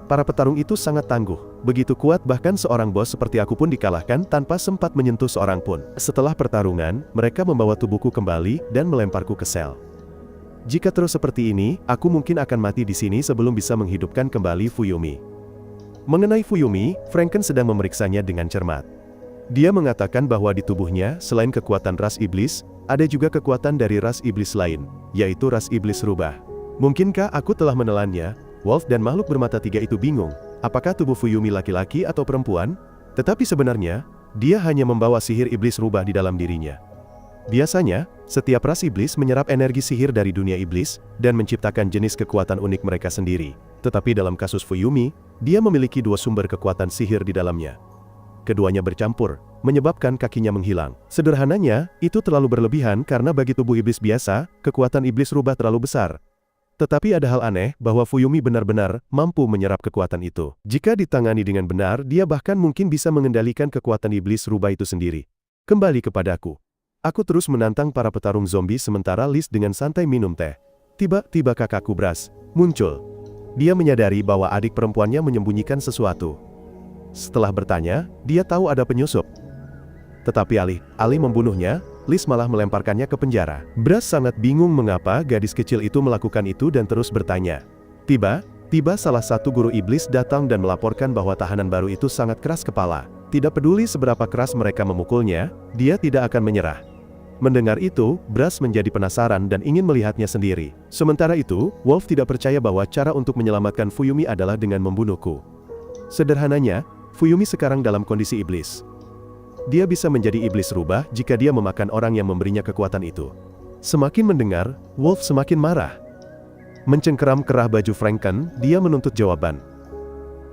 Para petarung itu sangat tangguh, begitu kuat bahkan seorang bos seperti aku pun dikalahkan tanpa sempat menyentuh seorang pun. Setelah pertarungan, mereka membawa tubuhku kembali dan melemparku ke sel. Jika terus seperti ini, aku mungkin akan mati di sini sebelum bisa menghidupkan kembali Fuyumi. Mengenai Fuyumi, Franken sedang memeriksanya dengan cermat. Dia mengatakan bahwa di tubuhnya, selain kekuatan ras iblis, ada juga kekuatan dari ras iblis lain, yaitu ras iblis rubah. Mungkinkah aku telah menelannya? Wolf dan makhluk bermata tiga itu bingung, apakah tubuh Fuyumi laki-laki atau perempuan? Tetapi sebenarnya, dia hanya membawa sihir iblis rubah di dalam dirinya. Biasanya, setiap ras iblis menyerap energi sihir dari dunia iblis, dan menciptakan jenis kekuatan unik mereka sendiri. Tetapi dalam kasus Fuyumi, dia memiliki dua sumber kekuatan sihir di dalamnya. Keduanya bercampur, menyebabkan kakinya menghilang. Sederhananya, itu terlalu berlebihan karena bagi tubuh iblis biasa, kekuatan iblis rubah terlalu besar. Tetapi ada hal aneh bahwa Fuyumi benar-benar mampu menyerap kekuatan itu. Jika ditangani dengan benar, dia bahkan mungkin bisa mengendalikan kekuatan iblis rubah itu sendiri. Kembali kepadaku. Aku terus menantang para petarung zombie sementara Liz dengan santai minum teh. Tiba-tiba kakakku Brass muncul. Dia menyadari bahwa adik perempuannya menyembunyikan sesuatu. Setelah bertanya, dia tahu ada penyusup. Tetapi alih membunuhnya, Liz malah melemparkannya ke penjara. Brass sangat bingung mengapa gadis kecil itu melakukan itu dan terus bertanya. Tiba-tiba salah satu guru iblis datang dan melaporkan bahwa tahanan baru itu sangat keras kepala. Tidak peduli seberapa keras mereka memukulnya, dia tidak akan menyerah. Mendengar itu, Brass menjadi penasaran dan ingin melihatnya sendiri. Sementara itu, Wolf tidak percaya bahwa cara untuk menyelamatkan Fuyumi adalah dengan membunuhku. Sederhananya, Fuyumi sekarang dalam kondisi iblis. Dia bisa menjadi iblis rubah jika dia memakan orang yang memberinya kekuatan itu. Semakin mendengar, Wolf semakin marah. Mencengkeram kerah baju Franken, dia menuntut jawaban.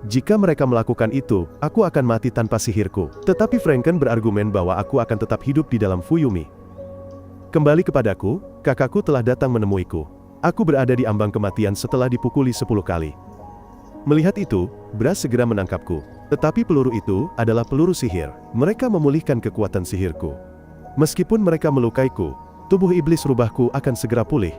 Jika mereka melakukan itu, aku akan mati tanpa sihirku. Tetapi Franken berargumen bahwa aku akan tetap hidup di dalam Fuyumi. Kembali kepadaku, kakakku telah datang menemuiku. Aku berada di ambang kematian setelah dipukuli 10 kali. Melihat itu, Brass segera menangkapku. Tetapi peluru itu adalah peluru sihir. Mereka memulihkan kekuatan sihirku. Meskipun mereka melukaiku, tubuh iblis rubahku akan segera pulih.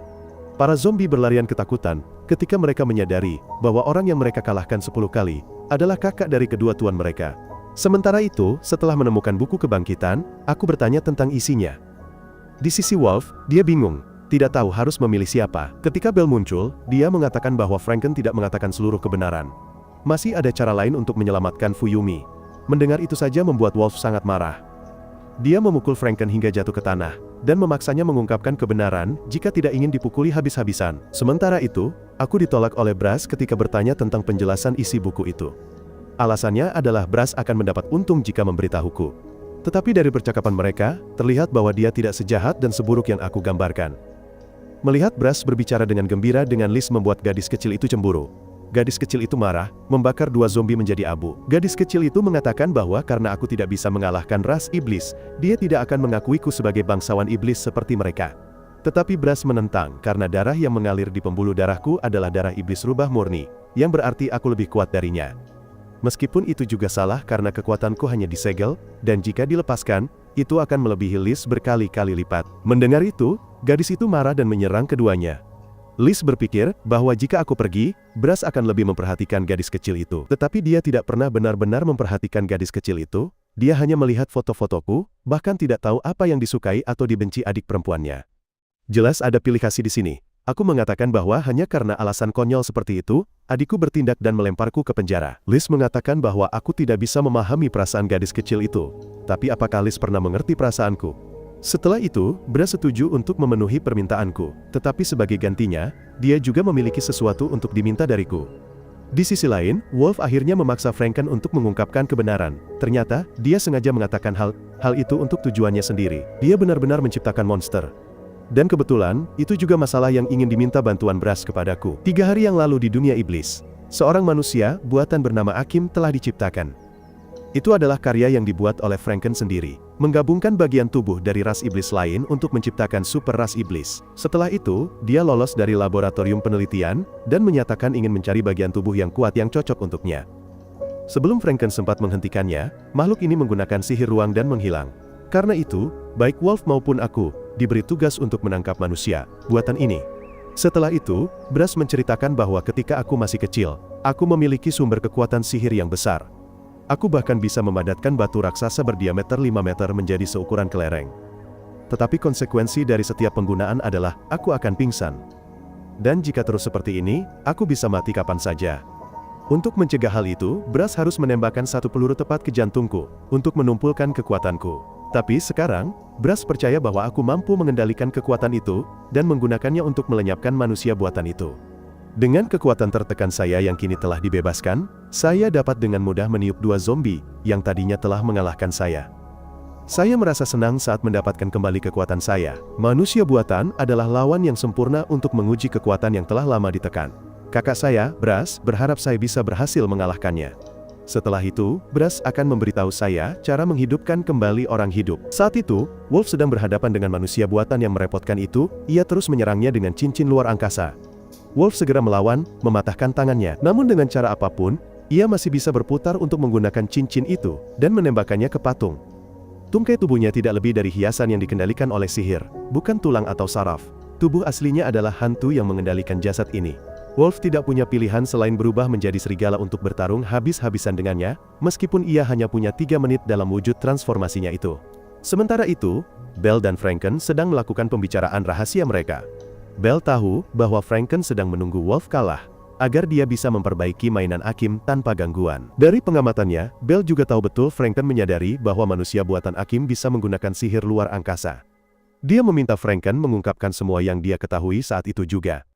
Para zombie berlarian ketakutan ketika mereka menyadari bahwa orang yang mereka kalahkan 10 kali adalah kakak dari kedua tuan mereka. Sementara itu, setelah menemukan buku kebangkitan, aku bertanya tentang isinya. Di sisi Wolf, dia bingung. Tidak tahu harus memilih siapa. Ketika Bell muncul, dia mengatakan bahwa Franken tidak mengatakan seluruh kebenaran. Masih ada cara lain untuk menyelamatkan Fuyumi. Mendengar itu saja membuat Wolf sangat marah. Dia memukul Franken hingga jatuh ke tanah, dan memaksanya mengungkapkan kebenaran jika tidak ingin dipukuli habis-habisan. Sementara itu, aku ditolak oleh Brass ketika bertanya tentang penjelasan isi buku itu. Alasannya adalah Brass akan mendapat untung jika memberitahuku. Tetapi dari percakapan mereka, terlihat bahwa dia tidak sejahat dan seburuk yang aku gambarkan. Melihat Brass berbicara dengan gembira dengan Liz membuat gadis kecil itu cemburu. Gadis kecil itu marah, membakar dua zombie menjadi abu. Gadis kecil itu mengatakan bahwa karena aku tidak bisa mengalahkan ras iblis, dia tidak akan mengakuiku sebagai bangsawan iblis seperti mereka. Tetapi Brass menentang karena darah yang mengalir di pembuluh darahku adalah darah iblis rubah murni, yang berarti aku lebih kuat darinya. Meskipun itu juga salah karena kekuatanku hanya disegel, dan jika dilepaskan, itu akan melebihi Liz berkali-kali lipat. Mendengar itu, gadis itu marah dan menyerang keduanya. Liz berpikir bahwa jika aku pergi, Brass akan lebih memperhatikan gadis kecil itu. Tetapi dia tidak pernah benar-benar memperhatikan gadis kecil itu, dia hanya melihat foto-fotoku, bahkan tidak tahu apa yang disukai atau dibenci adik perempuannya. Jelas ada pilih kasih di sini. Aku mengatakan bahwa hanya karena alasan konyol seperti itu, adikku bertindak dan melemparku ke penjara. Liz mengatakan bahwa aku tidak bisa memahami perasaan gadis kecil itu. Tapi apakah Liz pernah mengerti perasaanku? Setelah itu, Brass setuju untuk memenuhi permintaanku. Tetapi sebagai gantinya, dia juga memiliki sesuatu untuk diminta dariku. Di sisi lain, Wolf akhirnya memaksa Franken untuk mengungkapkan kebenaran. Ternyata, dia sengaja mengatakan hal itu untuk tujuannya sendiri. Dia benar-benar menciptakan monster. Dan kebetulan, itu juga masalah yang ingin diminta bantuan Brass kepadaku. 3 hari yang lalu di dunia iblis, seorang manusia, buatan bernama Akim telah diciptakan. Itu adalah karya yang dibuat oleh Franken sendiri, menggabungkan bagian tubuh dari ras iblis lain untuk menciptakan super ras iblis. Setelah itu, dia lolos dari laboratorium penelitian, dan menyatakan ingin mencari bagian tubuh yang kuat yang cocok untuknya. Sebelum Franken sempat menghentikannya, makhluk ini menggunakan sihir ruang dan menghilang. Karena itu, baik Wolf maupun aku, diberi tugas untuk menangkap manusia, buatan ini. Setelah itu, Brass menceritakan bahwa ketika aku masih kecil, aku memiliki sumber kekuatan sihir yang besar. Aku bahkan bisa memadatkan batu raksasa berdiameter 5 meter menjadi seukuran kelereng. Tetapi konsekuensi dari setiap penggunaan adalah, aku akan pingsan. Dan jika terus seperti ini, aku bisa mati kapan saja. Untuk mencegah hal itu, Brass harus menembakkan satu peluru tepat ke jantungku, untuk menumpulkan kekuatanku. Tapi sekarang, Brass percaya bahwa aku mampu mengendalikan kekuatan itu, dan menggunakannya untuk melenyapkan manusia buatan itu. Dengan kekuatan tertekan saya yang kini telah dibebaskan, saya dapat dengan mudah meniup dua zombie, yang tadinya telah mengalahkan saya. Saya merasa senang saat mendapatkan kembali kekuatan saya. Manusia buatan adalah lawan yang sempurna untuk menguji kekuatan yang telah lama ditekan. Kakak saya, Brass, berharap saya bisa berhasil mengalahkannya. Setelah itu, Brass akan memberitahu saya cara menghidupkan kembali orang hidup. Saat itu, Wolf sedang berhadapan dengan manusia buatan yang merepotkan itu, ia terus menyerangnya dengan cincin luar angkasa. Wolf segera melawan, mematahkan tangannya. Namun dengan cara apapun, ia masih bisa berputar untuk menggunakan cincin itu, dan menembakkannya ke patung. Tungkai tubuhnya tidak lebih dari hiasan yang dikendalikan oleh sihir, bukan tulang atau saraf. Tubuh aslinya adalah hantu yang mengendalikan jasad ini. Wolf tidak punya pilihan selain berubah menjadi serigala untuk bertarung habis-habisan dengannya, meskipun ia hanya punya 3 menit dalam wujud transformasinya itu. Sementara itu, Belle dan Franken sedang melakukan pembicaraan rahasia mereka. Belle tahu bahwa Franken sedang menunggu Wolf kalah, agar dia bisa memperbaiki mainan Akim tanpa gangguan. Dari pengamatannya, Belle juga tahu betul Franken menyadari bahwa manusia buatan Akim bisa menggunakan sihir luar angkasa. Dia meminta Franken mengungkapkan semua yang dia ketahui saat itu juga.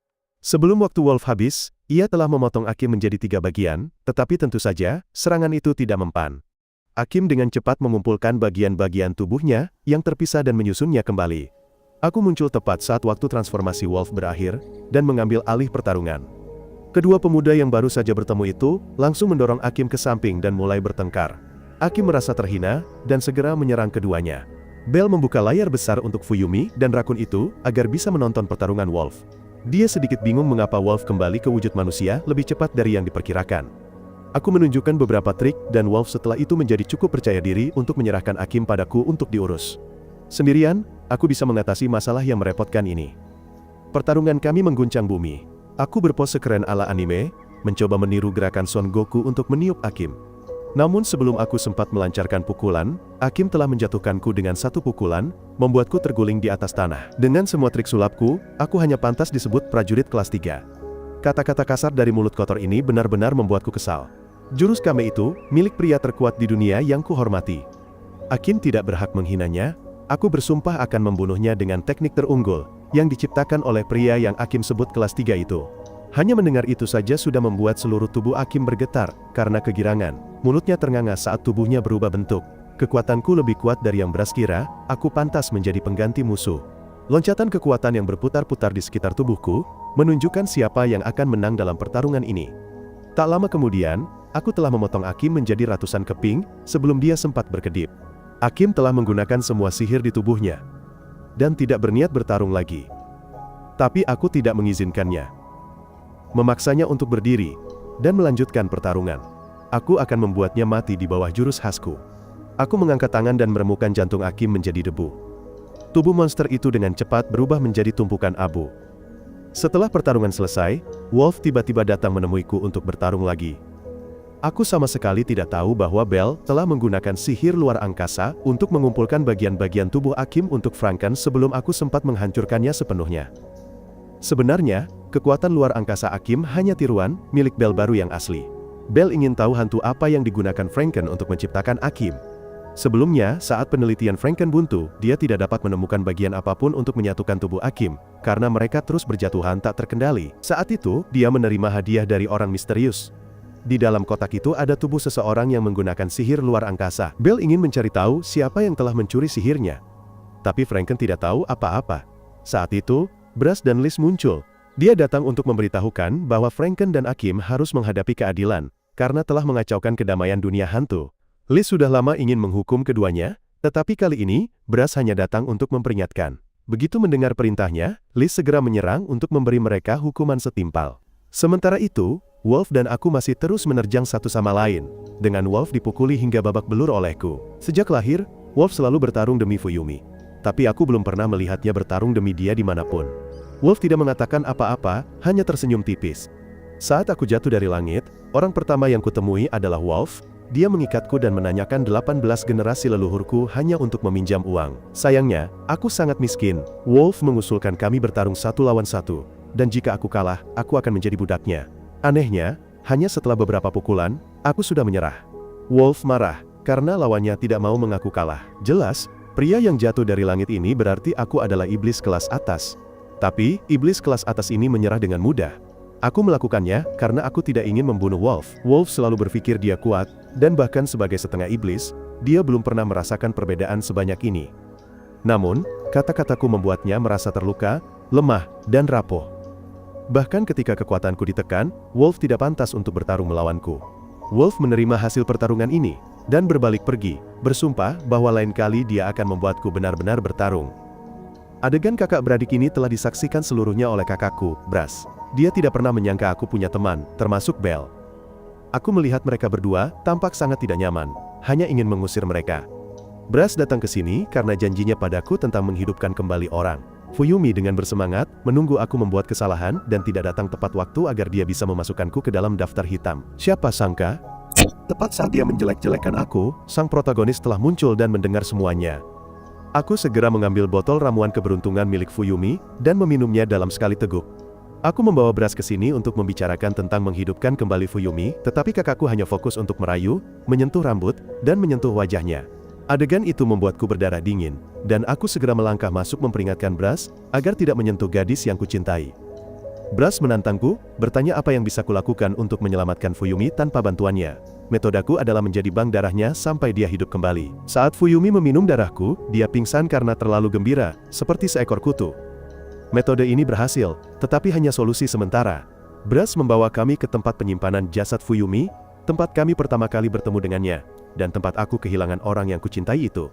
Sebelum waktu Wolf habis, ia telah memotong Akim menjadi 3 bagian, tetapi tentu saja, serangan itu tidak mempan. Akim dengan cepat mengumpulkan bagian-bagian tubuhnya, yang terpisah dan menyusunnya kembali. Aku muncul tepat saat waktu transformasi Wolf berakhir, dan mengambil alih pertarungan. Kedua pemuda yang baru saja bertemu itu, langsung mendorong Akim ke samping dan mulai bertengkar. Akim merasa terhina, dan segera menyerang keduanya. Belle membuka layar besar untuk Fuyumi dan rakun itu, agar bisa menonton pertarungan Wolf. Dia sedikit bingung mengapa Wolf kembali ke wujud manusia lebih cepat dari yang diperkirakan. Aku menunjukkan beberapa trik, dan Wolf setelah itu menjadi cukup percaya diri untuk menyerahkan Akim padaku untuk diurus. Sendirian, aku bisa mengatasi masalah yang merepotkan ini. Pertarungan kami mengguncang bumi. Aku berpose keren ala anime, mencoba meniru gerakan Son Goku untuk meniup Akim. Namun sebelum aku sempat melancarkan pukulan, Akim telah menjatuhkanku dengan satu pukulan, membuatku terguling di atas tanah. Dengan semua trik sulapku, aku hanya pantas disebut prajurit kelas 3. Kata-kata kasar dari mulut kotor ini benar-benar membuatku kesal. Jurus Kame itu, milik pria terkuat di dunia yang kuhormati. Akim tidak berhak menghinanya, aku bersumpah akan membunuhnya dengan teknik terunggul, yang diciptakan oleh pria yang Akim sebut kelas 3 itu. Hanya mendengar itu saja sudah membuat seluruh tubuh Akim bergetar, karena kegirangan. Mulutnya ternganga saat tubuhnya berubah bentuk. Kekuatanku lebih kuat dari yang Brass kira, aku pantas menjadi pengganti musuh. Loncatan kekuatan yang berputar-putar di sekitar tubuhku, menunjukkan siapa yang akan menang dalam pertarungan ini. Tak lama kemudian, aku telah memotong Akim menjadi ratusan keping, sebelum dia sempat berkedip. Akim telah menggunakan semua sihir di tubuhnya, dan tidak berniat bertarung lagi. Tapi aku tidak mengizinkannya. Memaksanya untuk berdiri, dan melanjutkan pertarungan. Aku akan membuatnya mati di bawah jurus khasku. Aku mengangkat tangan dan meremukan jantung Akim menjadi debu. Tubuh monster itu dengan cepat berubah menjadi tumpukan abu. Setelah pertarungan selesai, Wolf tiba-tiba datang menemuiku untuk bertarung lagi. Aku sama sekali tidak tahu bahwa Belle telah menggunakan sihir luar angkasa untuk mengumpulkan bagian-bagian tubuh Akim untuk Franken sebelum aku sempat menghancurkannya sepenuhnya. Sebenarnya, kekuatan luar angkasa Akim hanya tiruan, milik Belle baru yang asli. Belle ingin tahu hantu apa yang digunakan Franken untuk menciptakan Akim. Sebelumnya, saat penelitian Franken buntu, dia tidak dapat menemukan bagian apapun untuk menyatukan tubuh Akim, karena mereka terus berjatuhan tak terkendali. Saat itu, dia menerima hadiah dari orang misterius. Di dalam kotak itu ada tubuh seseorang yang menggunakan sihir luar angkasa. Belle ingin mencari tahu siapa yang telah mencuri sihirnya. Tapi Franken tidak tahu apa-apa. Saat itu, Brass dan Liz muncul. Dia datang untuk memberitahukan bahwa Franken dan Akim harus menghadapi keadilan, karena telah mengacaukan kedamaian dunia hantu. Liz sudah lama ingin menghukum keduanya, tetapi kali ini, Brass hanya datang untuk memperingatkan. Begitu mendengar perintahnya, Liz segera menyerang untuk memberi mereka hukuman setimpal. Sementara itu, Wolf dan aku masih terus menerjang satu sama lain, dengan Wolf dipukuli hingga babak belur olehku. Sejak lahir, Wolf selalu bertarung demi Fuyumi. Tapi aku belum pernah melihatnya bertarung demi dia dimanapun. Wolf tidak mengatakan apa-apa, hanya tersenyum tipis. Saat aku jatuh dari langit, orang pertama yang kutemui adalah Wolf. Dia mengikatku dan menanyakan 18 generasi leluhurku hanya untuk meminjam uang. Sayangnya, aku sangat miskin. Wolf mengusulkan kami bertarung 1 lawan 1. Dan jika aku kalah, aku akan menjadi budaknya. Anehnya, Hanya setelah beberapa pukulan, aku sudah menyerah. Wolf marah, karena lawannya tidak mau mengaku kalah. Jelas, pria yang jatuh dari langit ini berarti aku adalah iblis kelas atas. Tapi, iblis kelas atas ini menyerah dengan mudah. Aku melakukannya karena aku tidak ingin membunuh Wolf. Wolf selalu berpikir dia kuat, dan bahkan sebagai setengah iblis, dia belum pernah merasakan perbedaan sebanyak ini. Namun, kata-kataku membuatnya merasa terluka, lemah, dan rapuh. Bahkan ketika kekuatanku ditekan, Wolf tidak pantas untuk bertarung melawanku. Wolf menerima hasil pertarungan ini, dan berbalik pergi, bersumpah bahwa lain kali dia akan membuatku benar-benar bertarung. Adegan kakak beradik ini telah disaksikan seluruhnya oleh kakakku, Brass. Dia tidak pernah menyangka aku punya teman, termasuk Belle. Aku melihat mereka berdua, tampak sangat tidak nyaman, hanya ingin mengusir mereka. Brass datang ke sini karena janjinya padaku tentang menghidupkan kembali orang. Fuyumi dengan bersemangat, menunggu aku membuat kesalahan dan tidak datang tepat waktu agar dia bisa memasukkanku ke dalam daftar hitam. Siapa sangka? Tepat saat dia menjelek-jelekan aku, sang protagonis telah muncul dan mendengar semuanya. Aku segera mengambil botol ramuan keberuntungan milik Fuyumi, dan meminumnya dalam sekali teguk. Aku membawa Brass ke sini untuk membicarakan tentang menghidupkan kembali Fuyumi, tetapi kakakku hanya fokus untuk merayu, menyentuh rambut, dan menyentuh wajahnya. Adegan itu membuatku berdarah dingin, dan aku segera melangkah masuk memperingatkan Brass, agar tidak menyentuh gadis yang kucintai. Brass menantangku, bertanya apa yang bisa kulakukan untuk menyelamatkan Fuyumi tanpa bantuannya. Metodaku adalah menjadi bank darahnya sampai dia hidup kembali. Saat Fuyumi meminum darahku, dia pingsan karena terlalu gembira, seperti seekor kutu. Metode ini berhasil, tetapi hanya solusi sementara. Brass membawa kami ke tempat penyimpanan jasad Fuyumi, tempat kami pertama kali bertemu dengannya, dan tempat aku kehilangan orang yang kucintai itu.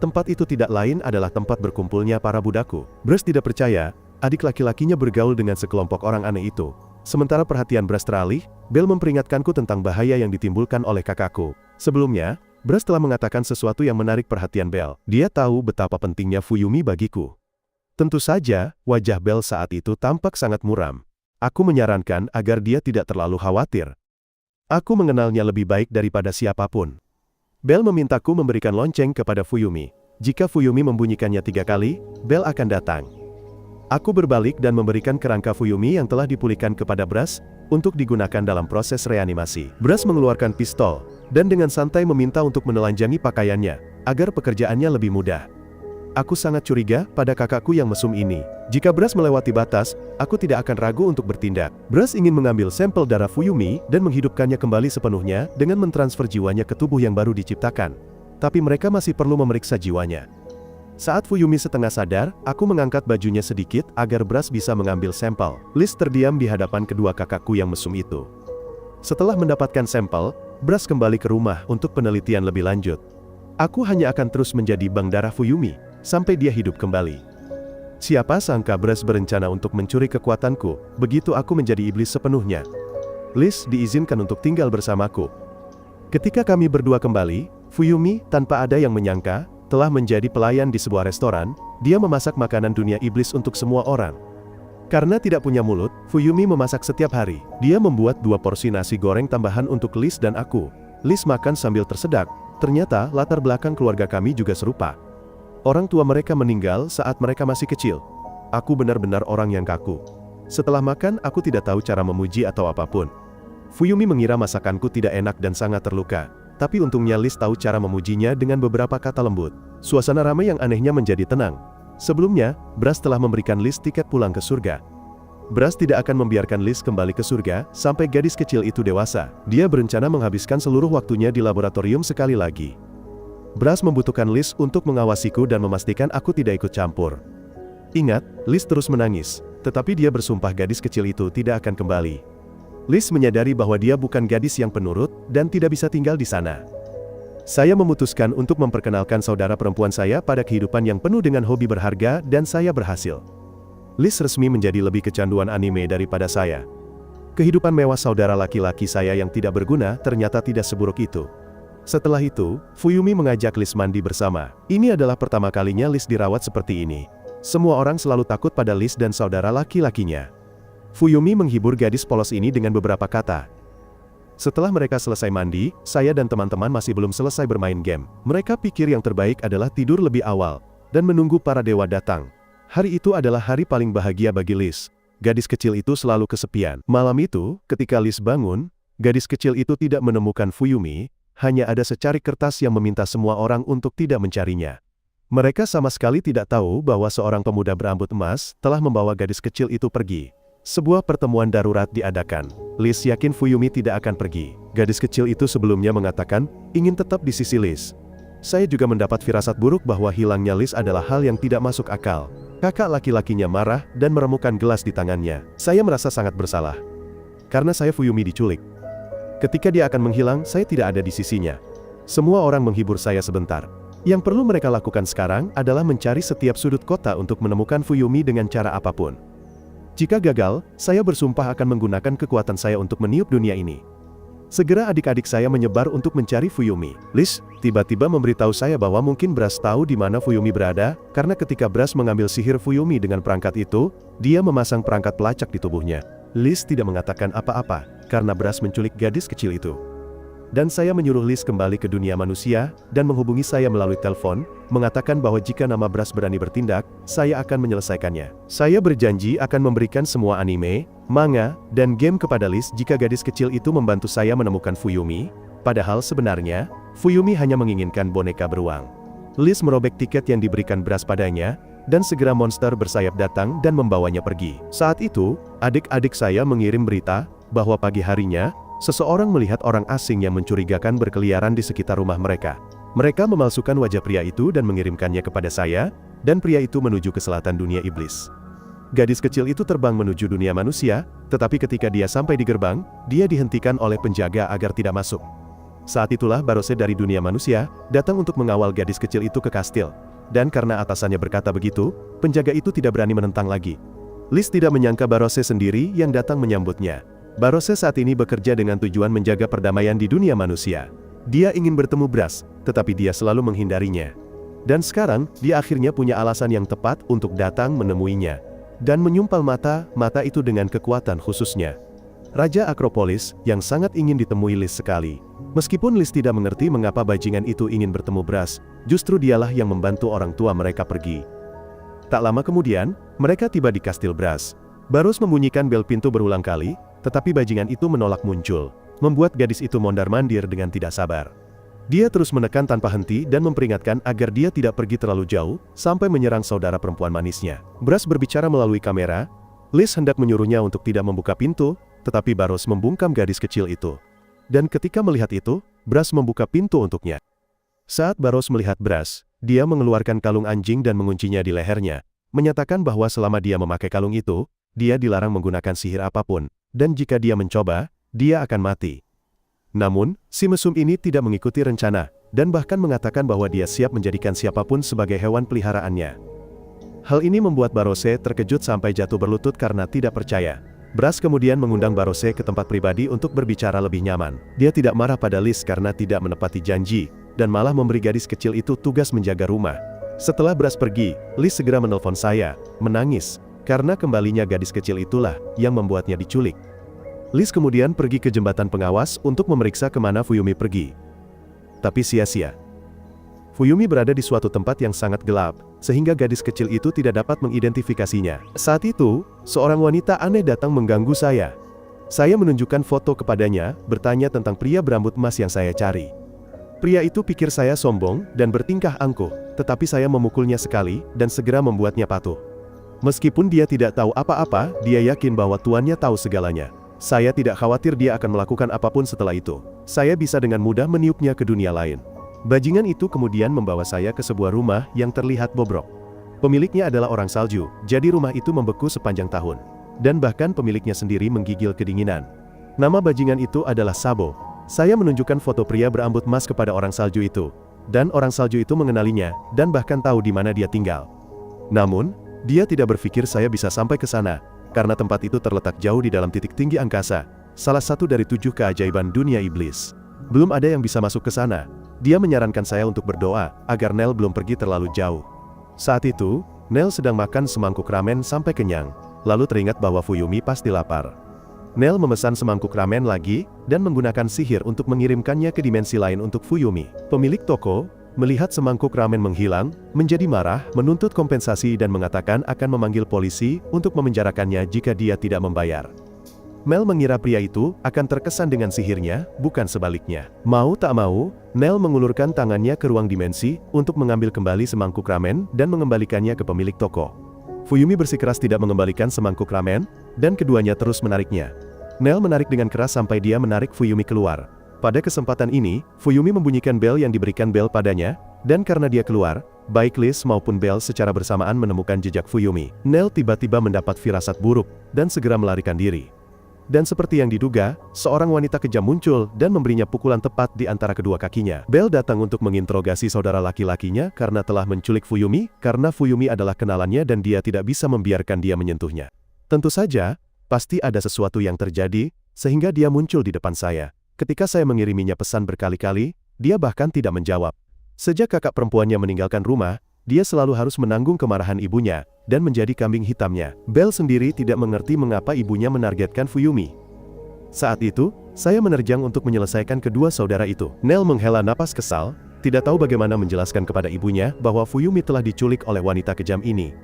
Tempat itu tidak lain adalah tempat berkumpulnya para budakku. Brass tidak percaya, adik laki-lakinya bergaul dengan sekelompok orang aneh itu. Sementara perhatian Brass teralih, Belle memperingatkanku tentang bahaya yang ditimbulkan oleh kakakku. Sebelumnya, Brass telah mengatakan sesuatu yang menarik perhatian Belle. Dia tahu betapa pentingnya Fuyumi bagiku. Tentu saja, wajah Belle saat itu tampak sangat muram. Aku menyarankan agar dia tidak terlalu khawatir. Aku mengenalnya lebih baik daripada siapapun. Belle memintaku memberikan lonceng kepada Fuyumi. Jika Fuyumi membunyikannya 3 kali, Belle akan datang. Aku berbalik dan memberikan kerangka Fuyumi yang telah dipulihkan kepada Brass, untuk digunakan dalam proses reanimasi. Brass mengeluarkan pistol, dan dengan santai meminta untuk menelanjangi pakaiannya, agar pekerjaannya lebih mudah. Aku sangat curiga pada kakakku yang mesum ini. Jika Brass melewati batas, aku tidak akan ragu untuk bertindak. Brass ingin mengambil sampel darah Fuyumi dan menghidupkannya kembali sepenuhnya dengan mentransfer jiwanya ke tubuh yang baru diciptakan. Tapi mereka masih perlu memeriksa jiwanya. Saat Fuyumi setengah sadar, aku mengangkat bajunya sedikit agar Brass bisa mengambil sampel. Liz terdiam di hadapan kedua kakakku yang mesum itu. Setelah mendapatkan sampel, Brass kembali ke rumah untuk penelitian lebih lanjut. Aku hanya akan terus menjadi bank darah Fuyumi sampai dia hidup kembali. Siapa sangka Brass berencana untuk mencuri kekuatanku, begitu aku menjadi iblis sepenuhnya. Liz diizinkan untuk tinggal bersamaku. Ketika kami berdua kembali, Fuyumi, tanpa ada yang menyangka, telah menjadi pelayan di sebuah restoran. Dia memasak makanan dunia iblis untuk semua orang. Karena tidak punya mulut, Fuyumi memasak setiap hari. Dia membuat 2 porsi nasi goreng tambahan untuk Liz dan aku. Liz makan sambil tersedak. Ternyata latar belakang keluarga kami juga serupa. Orang tua mereka meninggal saat mereka masih kecil. Aku benar-benar orang yang kaku. Setelah makan, aku tidak tahu cara memuji atau apapun. Fuyumi mengira masakanku tidak enak dan sangat terluka. Tapi untungnya Liz tahu cara memujinya dengan beberapa kata lembut. Suasana ramai yang anehnya menjadi tenang. Sebelumnya, Brass telah memberikan Liz tiket pulang ke surga. Brass tidak akan membiarkan Liz kembali ke surga sampai gadis kecil itu dewasa. Dia berencana menghabiskan seluruh waktunya di laboratorium sekali lagi. Brass membutuhkan Liz untuk mengawasiku dan memastikan aku tidak ikut campur. Ingat, Liz terus menangis, tetapi dia bersumpah gadis kecil itu tidak akan kembali. Liz menyadari bahwa dia bukan gadis yang penurut, dan tidak bisa tinggal di sana. Saya memutuskan untuk memperkenalkan saudara perempuan saya pada kehidupan yang penuh dengan hobi berharga, dan saya berhasil. Liz resmi menjadi lebih kecanduan anime daripada saya. Kehidupan mewah saudara laki-laki saya yang tidak berguna ternyata tidak seburuk itu. Setelah itu, Fuyumi mengajak Liz mandi bersama. Ini adalah pertama kalinya Liz dirawat seperti ini. Semua orang selalu takut pada Liz dan saudara laki-lakinya. Fuyumi menghibur gadis polos ini dengan beberapa kata. Setelah mereka selesai mandi, saya dan teman-teman masih belum selesai bermain game. Mereka pikir yang terbaik adalah tidur lebih awal, dan menunggu para dewa datang. Hari itu adalah hari paling bahagia bagi Liz. Gadis kecil itu selalu kesepian. Malam itu, ketika Liz bangun, Gadis kecil itu tidak menemukan Fuyumi, hanya ada secari kertas yang meminta semua orang untuk tidak mencarinya. Mereka sama sekali tidak tahu bahwa seorang pemuda berambut emas telah membawa gadis kecil itu pergi. Sebuah pertemuan darurat diadakan. Liz yakin Fuyumi tidak akan pergi. Gadis kecil itu sebelumnya mengatakan, ingin tetap di sisi Liz. Saya juga mendapat firasat buruk bahwa hilangnya Liz adalah hal yang tidak masuk akal. Kakak laki-lakinya marah dan meremukkan gelas di tangannya. Saya merasa sangat bersalah. Karena saya Fuyumi diculik. Ketika dia akan menghilang, saya tidak ada di sisinya. Semua orang menghibur saya sebentar. Yang perlu mereka lakukan sekarang adalah mencari setiap sudut kota untuk menemukan Fuyumi dengan cara apapun. Jika gagal, saya bersumpah akan menggunakan kekuatan saya untuk meniup dunia ini. Segera adik-adik saya menyebar untuk mencari Fuyumi. Liz tiba-tiba memberitahu saya bahwa mungkin Brass tahu di mana Fuyumi berada, karena ketika Brass mengambil sihir Fuyumi dengan perangkat itu, dia memasang perangkat pelacak di tubuhnya. Liz tidak mengatakan apa-apa, karena Brass menculik gadis kecil itu. Dan saya menyuruh Liz kembali ke dunia manusia, dan menghubungi saya melalui telepon, mengatakan bahwa jika nama Brass berani bertindak, saya akan menyelesaikannya. Saya berjanji akan memberikan semua anime, manga, dan game kepada Liz jika gadis kecil itu membantu saya menemukan Fuyumi, padahal sebenarnya, Fuyumi hanya menginginkan boneka beruang. Liz merobek tiket yang diberikan Brass padanya, dan segera monster bersayap datang dan membawanya pergi. Saat itu, adik-adik saya mengirim berita, bahwa pagi harinya, seseorang melihat orang asing yang mencurigakan berkeliaran di sekitar rumah mereka. Mereka memalsukan wajah pria itu dan mengirimkannya kepada saya, dan pria itu menuju ke selatan dunia iblis. Gadis kecil itu terbang menuju dunia manusia, tetapi ketika dia sampai di gerbang, dia dihentikan oleh penjaga agar tidak masuk. Saat itulah Barose dari dunia manusia, datang untuk mengawal gadis kecil itu ke kastil. Dan karena atasannya berkata begitu, penjaga itu tidak berani menentang lagi. Liz tidak menyangka Barose sendiri yang datang menyambutnya. Barose saat ini bekerja dengan tujuan menjaga perdamaian di dunia manusia. Dia ingin bertemu Brass, tetapi dia selalu menghindarinya. Dan sekarang, dia akhirnya punya alasan yang tepat untuk datang menemuinya. Dan menyumpal mata itu dengan kekuatan khususnya. Raja Akropolis, yang sangat ingin ditemui Liz sekali. Meskipun Liz tidak mengerti mengapa bajingan itu ingin bertemu Brass, justru dialah yang membantu orang tua mereka pergi. Tak lama kemudian, mereka tiba di kastil Brass. Barus membunyikan bel pintu berulang kali, tetapi bajingan itu menolak muncul, membuat gadis itu mondar-mandir dengan tidak sabar. Dia terus menekan tanpa henti dan memperingatkan agar dia tidak pergi terlalu jauh, sampai menyerang saudara perempuan manisnya. Brass berbicara melalui kamera. Liz hendak menyuruhnya untuk tidak membuka pintu, tetapi Barus membungkam gadis kecil itu. Dan ketika melihat itu, Brass membuka pintu untuknya. Saat Barus melihat Brass, dia mengeluarkan kalung anjing dan menguncinya di lehernya, menyatakan bahwa selama dia memakai kalung itu, dia dilarang menggunakan sihir apapun. Dan jika dia mencoba, dia akan mati. Namun, si mesum ini tidak mengikuti rencana, dan bahkan mengatakan bahwa dia siap menjadikan siapapun sebagai hewan peliharaannya. Hal ini membuat Barose terkejut sampai jatuh berlutut karena tidak percaya. Brass kemudian mengundang Barose ke tempat pribadi untuk berbicara lebih nyaman. Dia tidak marah pada Liz karena tidak menepati janji, dan malah memberi gadis kecil itu tugas menjaga rumah. Setelah Brass pergi, Liz segera menelpon saya, menangis. Karena kembalinya gadis kecil itulah yang membuatnya diculik. Liz kemudian pergi ke jembatan pengawas untuk memeriksa kemana Fuyumi pergi. Tapi sia-sia. Fuyumi berada di suatu tempat yang sangat gelap, sehingga gadis kecil itu tidak dapat mengidentifikasinya. Saat itu, seorang wanita aneh datang mengganggu saya. Saya menunjukkan foto kepadanya, bertanya tentang pria berambut emas yang saya cari. Pria itu pikir saya sombong dan bertingkah angkuh, tetapi saya memukulnya sekali dan segera membuatnya patuh. Meskipun dia tidak tahu apa-apa, dia yakin bahwa tuannya tahu segalanya. Saya tidak khawatir dia akan melakukan apapun setelah itu. Saya bisa dengan mudah meniupnya ke dunia lain. Bajingan itu kemudian membawa saya ke sebuah rumah yang terlihat bobrok. Pemiliknya adalah orang salju, jadi rumah itu membeku sepanjang tahun. Dan bahkan pemiliknya sendiri menggigil kedinginan. Nama bajingan itu adalah Sabo. Saya menunjukkan foto pria berambut emas kepada orang salju itu. Dan orang salju itu mengenalinya, dan bahkan tahu di mana dia tinggal. Namun, dia tidak berpikir saya bisa sampai ke sana, karena tempat itu terletak jauh di dalam titik tinggi angkasa, salah satu dari 7 keajaiban dunia iblis. Belum ada yang bisa masuk ke sana. Dia menyarankan saya untuk berdoa, agar Nell belum pergi terlalu jauh. Saat itu, Nell sedang makan semangkuk ramen sampai kenyang, lalu teringat bahwa Fuyumi pasti lapar. Nell memesan semangkuk ramen lagi, dan menggunakan sihir untuk mengirimkannya ke dimensi lain untuk Fuyumi. Pemilik toko melihat semangkuk ramen menghilang, menjadi marah, menuntut kompensasi dan mengatakan akan memanggil polisi untuk memenjarakannya jika dia tidak membayar. Mel mengira pria itu akan terkesan dengan sihirnya, bukan sebaliknya. Mau tak mau, Nell mengulurkan tangannya ke ruang dimensi untuk mengambil kembali semangkuk ramen dan mengembalikannya ke pemilik toko. Fuyumi bersikeras tidak mengembalikan semangkuk ramen, dan keduanya terus menariknya. Nell menarik dengan keras sampai dia menarik Fuyumi keluar. Pada kesempatan ini, Fuyumi membunyikan bel yang diberikan bel padanya, dan karena dia keluar, baik Liz maupun Bell secara bersamaan menemukan jejak Fuyumi. Nell tiba-tiba mendapat firasat buruk, dan segera melarikan diri. Dan seperti yang diduga, seorang wanita kejam muncul dan memberinya pukulan tepat di antara kedua kakinya. Bell datang untuk menginterogasi saudara laki-lakinya karena telah menculik Fuyumi, karena Fuyumi adalah kenalannya dan dia tidak bisa membiarkan dia menyentuhnya. Tentu saja, pasti ada sesuatu yang terjadi, sehingga dia muncul di depan saya. Ketika saya mengiriminya pesan berkali-kali, dia bahkan tidak menjawab. Sejak kakak perempuannya meninggalkan rumah, dia selalu harus menanggung kemarahan ibunya, dan menjadi kambing hitamnya. Bell sendiri tidak mengerti mengapa ibunya menargetkan Fuyumi. Saat itu, saya menerjang untuk menyelesaikan kedua saudara itu. Nell menghela napas kesal, tidak tahu bagaimana menjelaskan kepada ibunya bahwa Fuyumi telah diculik oleh wanita kejam ini.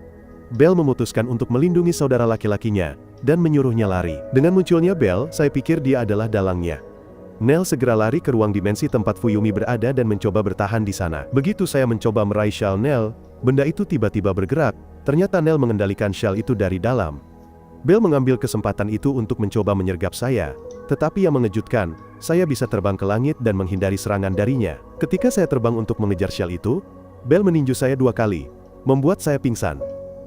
Bell memutuskan untuk melindungi saudara laki-lakinya, dan menyuruhnya lari. Dengan munculnya Bell, saya pikir dia adalah dalangnya. Nell segera lari ke ruang dimensi tempat Fuyumi berada dan mencoba bertahan di sana. Begitu saya mencoba meraih syal Nell, benda itu tiba-tiba bergerak. Ternyata Nell mengendalikan syal itu dari dalam. Bell mengambil kesempatan itu untuk mencoba menyergap saya. Tetapi yang mengejutkan, saya bisa terbang ke langit dan menghindari serangan darinya. Ketika saya terbang untuk mengejar syal itu, Bell meninju saya 2 kali, membuat saya pingsan.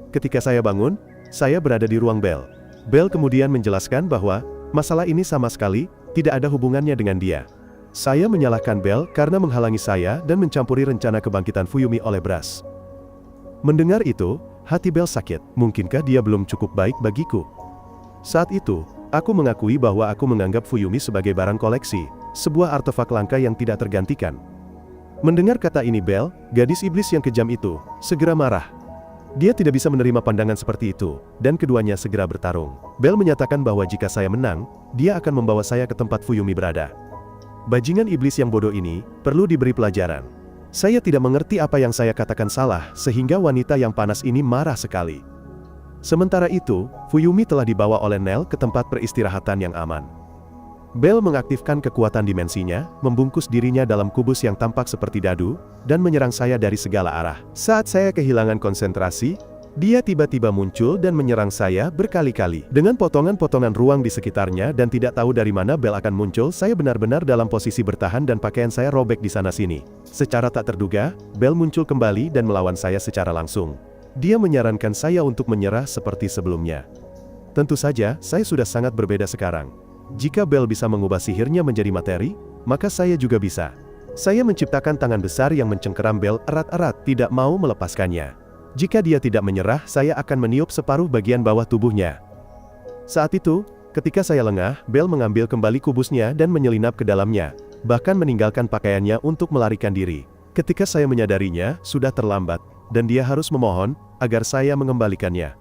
Ketika saya bangun, saya berada di ruang Bell. Bell kemudian menjelaskan bahwa masalah ini sama sekali tidak ada hubungannya dengan dia. Saya menyalahkan Bell karena menghalangi saya dan mencampuri rencana kebangkitan Fuyumi oleh Brass. Mendengar itu, hati Bell sakit. Mungkinkah dia belum cukup baik bagiku? Saat itu, aku mengakui bahwa aku menganggap Fuyumi sebagai barang koleksi, sebuah artefak langka yang tidak tergantikan. Mendengar kata ini Bell, gadis iblis yang kejam itu, segera marah. Dia tidak bisa menerima pandangan seperti itu, dan keduanya segera bertarung. Bell menyatakan bahwa jika saya menang, dia akan membawa saya ke tempat Fuyumi berada. Bajingan iblis yang bodoh ini perlu diberi pelajaran. Saya tidak mengerti apa yang saya katakan salah, sehingga wanita yang panas ini marah sekali. Sementara itu, Fuyumi telah dibawa oleh Nell ke tempat peristirahatan yang aman. Bell mengaktifkan kekuatan dimensinya, membungkus dirinya dalam kubus yang tampak seperti dadu, dan menyerang saya dari segala arah. Saat saya kehilangan konsentrasi, dia tiba-tiba muncul dan menyerang saya berkali-kali. Dengan potongan-potongan ruang di sekitarnya dan tidak tahu dari mana Bell akan muncul, saya benar-benar dalam posisi bertahan dan pakaian saya robek di sana-sini. Secara tak terduga, Bell muncul kembali dan melawan saya secara langsung. Dia menyarankan saya untuk menyerah seperti sebelumnya. Tentu saja, saya sudah sangat berbeda sekarang. Jika Bell bisa mengubah sihirnya menjadi materi, maka saya juga bisa. Saya menciptakan tangan besar yang mencengkeram Bell erat-erat, tidak mau melepaskannya. Jika dia tidak menyerah, saya akan meniup separuh bagian bawah tubuhnya. Saat itu, ketika saya lengah, Bell mengambil kembali kubusnya dan menyelinap ke dalamnya, bahkan meninggalkan pakaiannya untuk melarikan diri. Ketika saya menyadarinya, sudah terlambat, dan dia harus memohon agar saya mengembalikannya.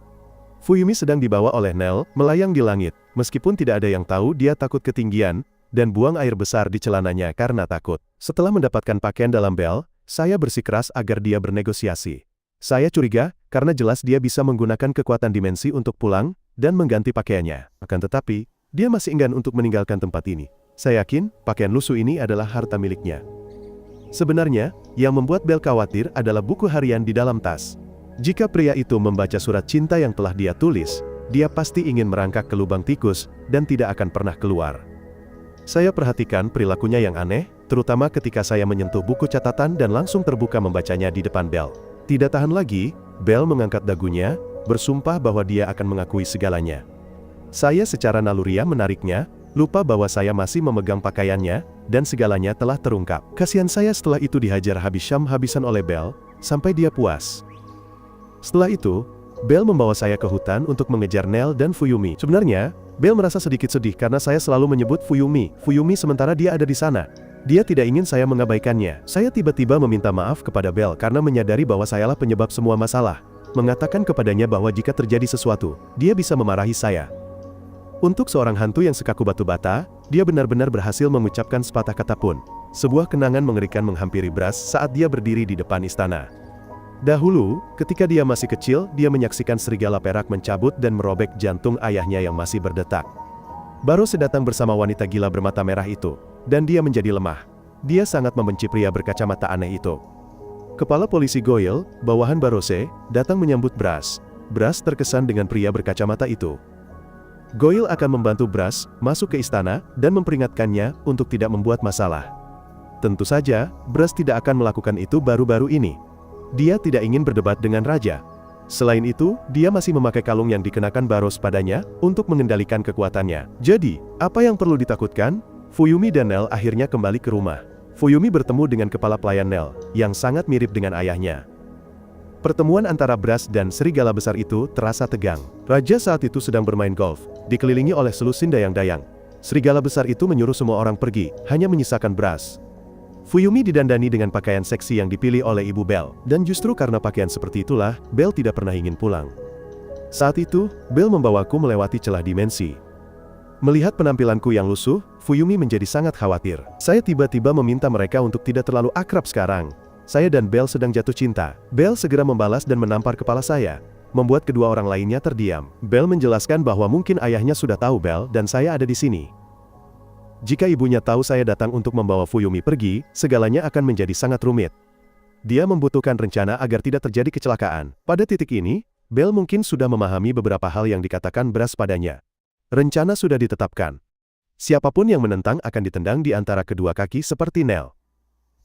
Fuyumi sedang dibawa oleh Nell, melayang di langit. Meskipun tidak ada yang tahu, dia takut ketinggian, dan buang air besar di celananya karena takut. Setelah mendapatkan pakaian dalam Bell, saya bersikeras agar dia bernegosiasi. Saya curiga, karena jelas dia bisa menggunakan kekuatan dimensi untuk pulang, dan mengganti pakaiannya. Akan tetapi, dia masih enggan untuk meninggalkan tempat ini. Saya yakin, pakaian lusuh ini adalah harta miliknya. Sebenarnya, yang membuat Bell khawatir adalah buku harian di dalam tas. Jika pria itu membaca surat cinta yang telah dia tulis, dia pasti ingin merangkak ke lubang tikus, dan tidak akan pernah keluar. Saya perhatikan perilakunya yang aneh, terutama ketika saya menyentuh buku catatan dan langsung terbuka membacanya di depan Bell. Tidak tahan lagi, Bell mengangkat dagunya, bersumpah bahwa dia akan mengakui segalanya. Saya secara naluriah menariknya, lupa bahwa saya masih memegang pakaiannya, dan segalanya telah terungkap. Kasihan saya setelah itu dihajar habis-habisan oleh Bell, sampai dia puas. Setelah itu, Bell membawa saya ke hutan untuk mengejar Nell dan Fuyumi. Sebenarnya, Bell merasa sedikit sedih karena saya selalu menyebut Fuyumi sementara dia ada di sana. Dia tidak ingin saya mengabaikannya. Saya tiba-tiba meminta maaf kepada Bell karena menyadari bahwa sayalah penyebab semua masalah. Mengatakan kepadanya bahwa jika terjadi sesuatu, dia bisa memarahi saya. Untuk seorang hantu yang sekaku batu bata, dia benar-benar berhasil mengucapkan sepatah kata pun. Sebuah kenangan mengerikan menghampiri Brass saat dia berdiri di depan istana. Dahulu, ketika dia masih kecil, dia menyaksikan serigala perak mencabut dan merobek jantung ayahnya yang masih berdetak. Barose datang bersama wanita gila bermata merah itu, dan dia menjadi lemah. Dia sangat membenci pria berkacamata aneh itu. Kepala polisi Goyle, bawahan Barose, datang menyambut Brass. Brass terkesan dengan pria berkacamata itu. Goyle akan membantu Brass masuk ke istana dan memperingatkannya untuk tidak membuat masalah. Tentu saja, Brass tidak akan melakukan itu baru-baru ini. Dia tidak ingin berdebat dengan raja. Selain itu, dia masih memakai kalung yang dikenakan Barose padanya untuk mengendalikan kekuatannya. Jadi, apa yang perlu ditakutkan? Fuyumi dan Nel akhirnya kembali ke rumah. Fuyumi bertemu dengan kepala pelayan Nel, yang sangat mirip dengan ayahnya. Pertemuan antara Brass dan serigala besar itu terasa tegang. Raja saat itu sedang bermain golf, dikelilingi oleh selusin dayang-dayang. Serigala besar itu menyuruh semua orang pergi, hanya menyisakan Brass. Fuyumi didandani dengan pakaian seksi yang dipilih oleh Ibu Belle, dan justru karena pakaian seperti itulah, Belle tidak pernah ingin pulang. Saat itu, Belle membawaku melewati celah dimensi. Melihat penampilanku yang lusuh, Fuyumi menjadi sangat khawatir. Saya tiba-tiba meminta mereka untuk tidak terlalu akrab sekarang. Saya dan Belle sedang jatuh cinta. Belle segera membalas dan menampar kepala saya, membuat kedua orang lainnya terdiam. Belle menjelaskan bahwa mungkin ayahnya sudah tahu Belle dan saya ada di sini. Jika ibunya tahu saya datang untuk membawa Fuyumi pergi, segalanya akan menjadi sangat rumit. Dia membutuhkan rencana agar tidak terjadi kecelakaan. Pada titik ini, Belle mungkin sudah memahami beberapa hal yang dikatakan Brass padanya. Rencana sudah ditetapkan. Siapapun yang menentang akan ditendang di antara kedua kaki seperti Nel.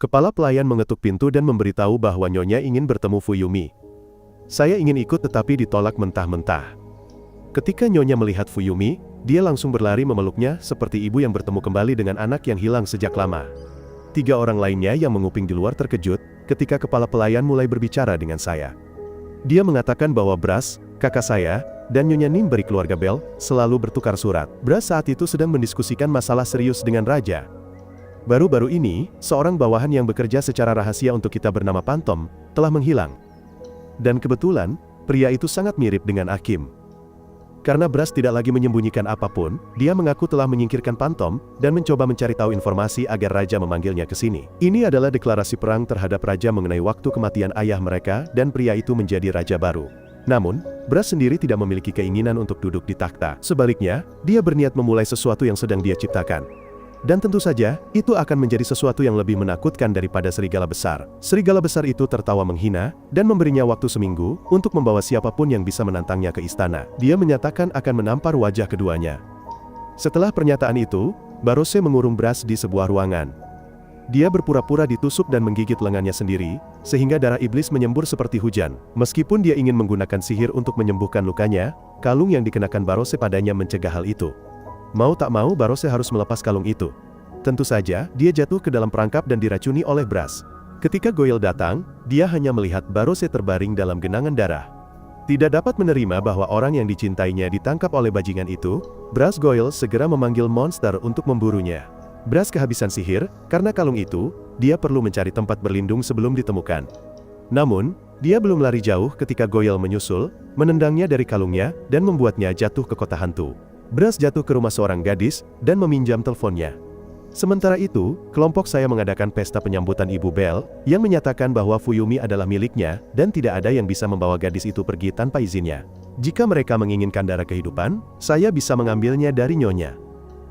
Kepala pelayan mengetuk pintu dan memberitahu bahwa Nyonya ingin bertemu Fuyumi. Saya ingin ikut tetapi ditolak mentah-mentah. Ketika Nyonya melihat Fuyumi, dia langsung berlari memeluknya seperti ibu yang bertemu kembali dengan anak yang hilang sejak lama. 3 orang lainnya yang menguping di luar terkejut ketika kepala pelayan mulai berbicara dengan saya. Dia mengatakan bahwa Brass, kakak saya, dan Nyonya Nim dari keluarga Belle selalu bertukar surat. Brass saat itu sedang mendiskusikan masalah serius dengan raja. Baru-baru ini, seorang bawahan yang bekerja secara rahasia untuk kita bernama Pantom, telah menghilang. Dan kebetulan, pria itu sangat mirip dengan Akim. Karena Brass tidak lagi menyembunyikan apapun, dia mengaku telah menyingkirkan Pantom, dan mencoba mencari tahu informasi agar raja memanggilnya ke sini. Ini adalah deklarasi perang terhadap raja mengenai waktu kematian ayah mereka, dan pria itu menjadi raja baru. Namun, Brass sendiri tidak memiliki keinginan untuk duduk di takhta. Sebaliknya, dia berniat memulai sesuatu yang sedang dia ciptakan. Dan tentu saja, itu akan menjadi sesuatu yang lebih menakutkan daripada serigala besar. Serigala besar itu tertawa menghina, dan memberinya waktu seminggu, untuk membawa siapapun yang bisa menantangnya ke istana. Dia menyatakan akan menampar wajah keduanya. Setelah pernyataan itu, Barose mengurung Brass di sebuah ruangan. Dia berpura-pura ditusuk dan menggigit lengannya sendiri, sehingga darah iblis menyembur seperti hujan. Meskipun dia ingin menggunakan sihir untuk menyembuhkan lukanya, kalung yang dikenakan Barose padanya mencegah hal itu. Mau tak mau Barose harus melepas kalung itu. Tentu saja, dia jatuh ke dalam perangkap dan diracuni oleh Brass. Ketika Goyle datang, dia hanya melihat Barose terbaring dalam genangan darah. Tidak dapat menerima bahwa orang yang dicintainya ditangkap oleh bajingan itu, Brass Goyle segera memanggil monster untuk memburunya. Brass kehabisan sihir, karena kalung itu, dia perlu mencari tempat berlindung sebelum ditemukan. Namun, dia belum lari jauh ketika Goyle menyusul, menendangnya dari kalungnya, dan membuatnya jatuh ke kota hantu. Brass jatuh ke rumah seorang gadis, dan meminjam teleponnya. Sementara itu, kelompok saya mengadakan pesta penyambutan Ibu Belle, yang menyatakan bahwa Fuyumi adalah miliknya, dan tidak ada yang bisa membawa gadis itu pergi tanpa izinnya. Jika mereka menginginkan darah kehidupan, saya bisa mengambilnya dari Nyonya.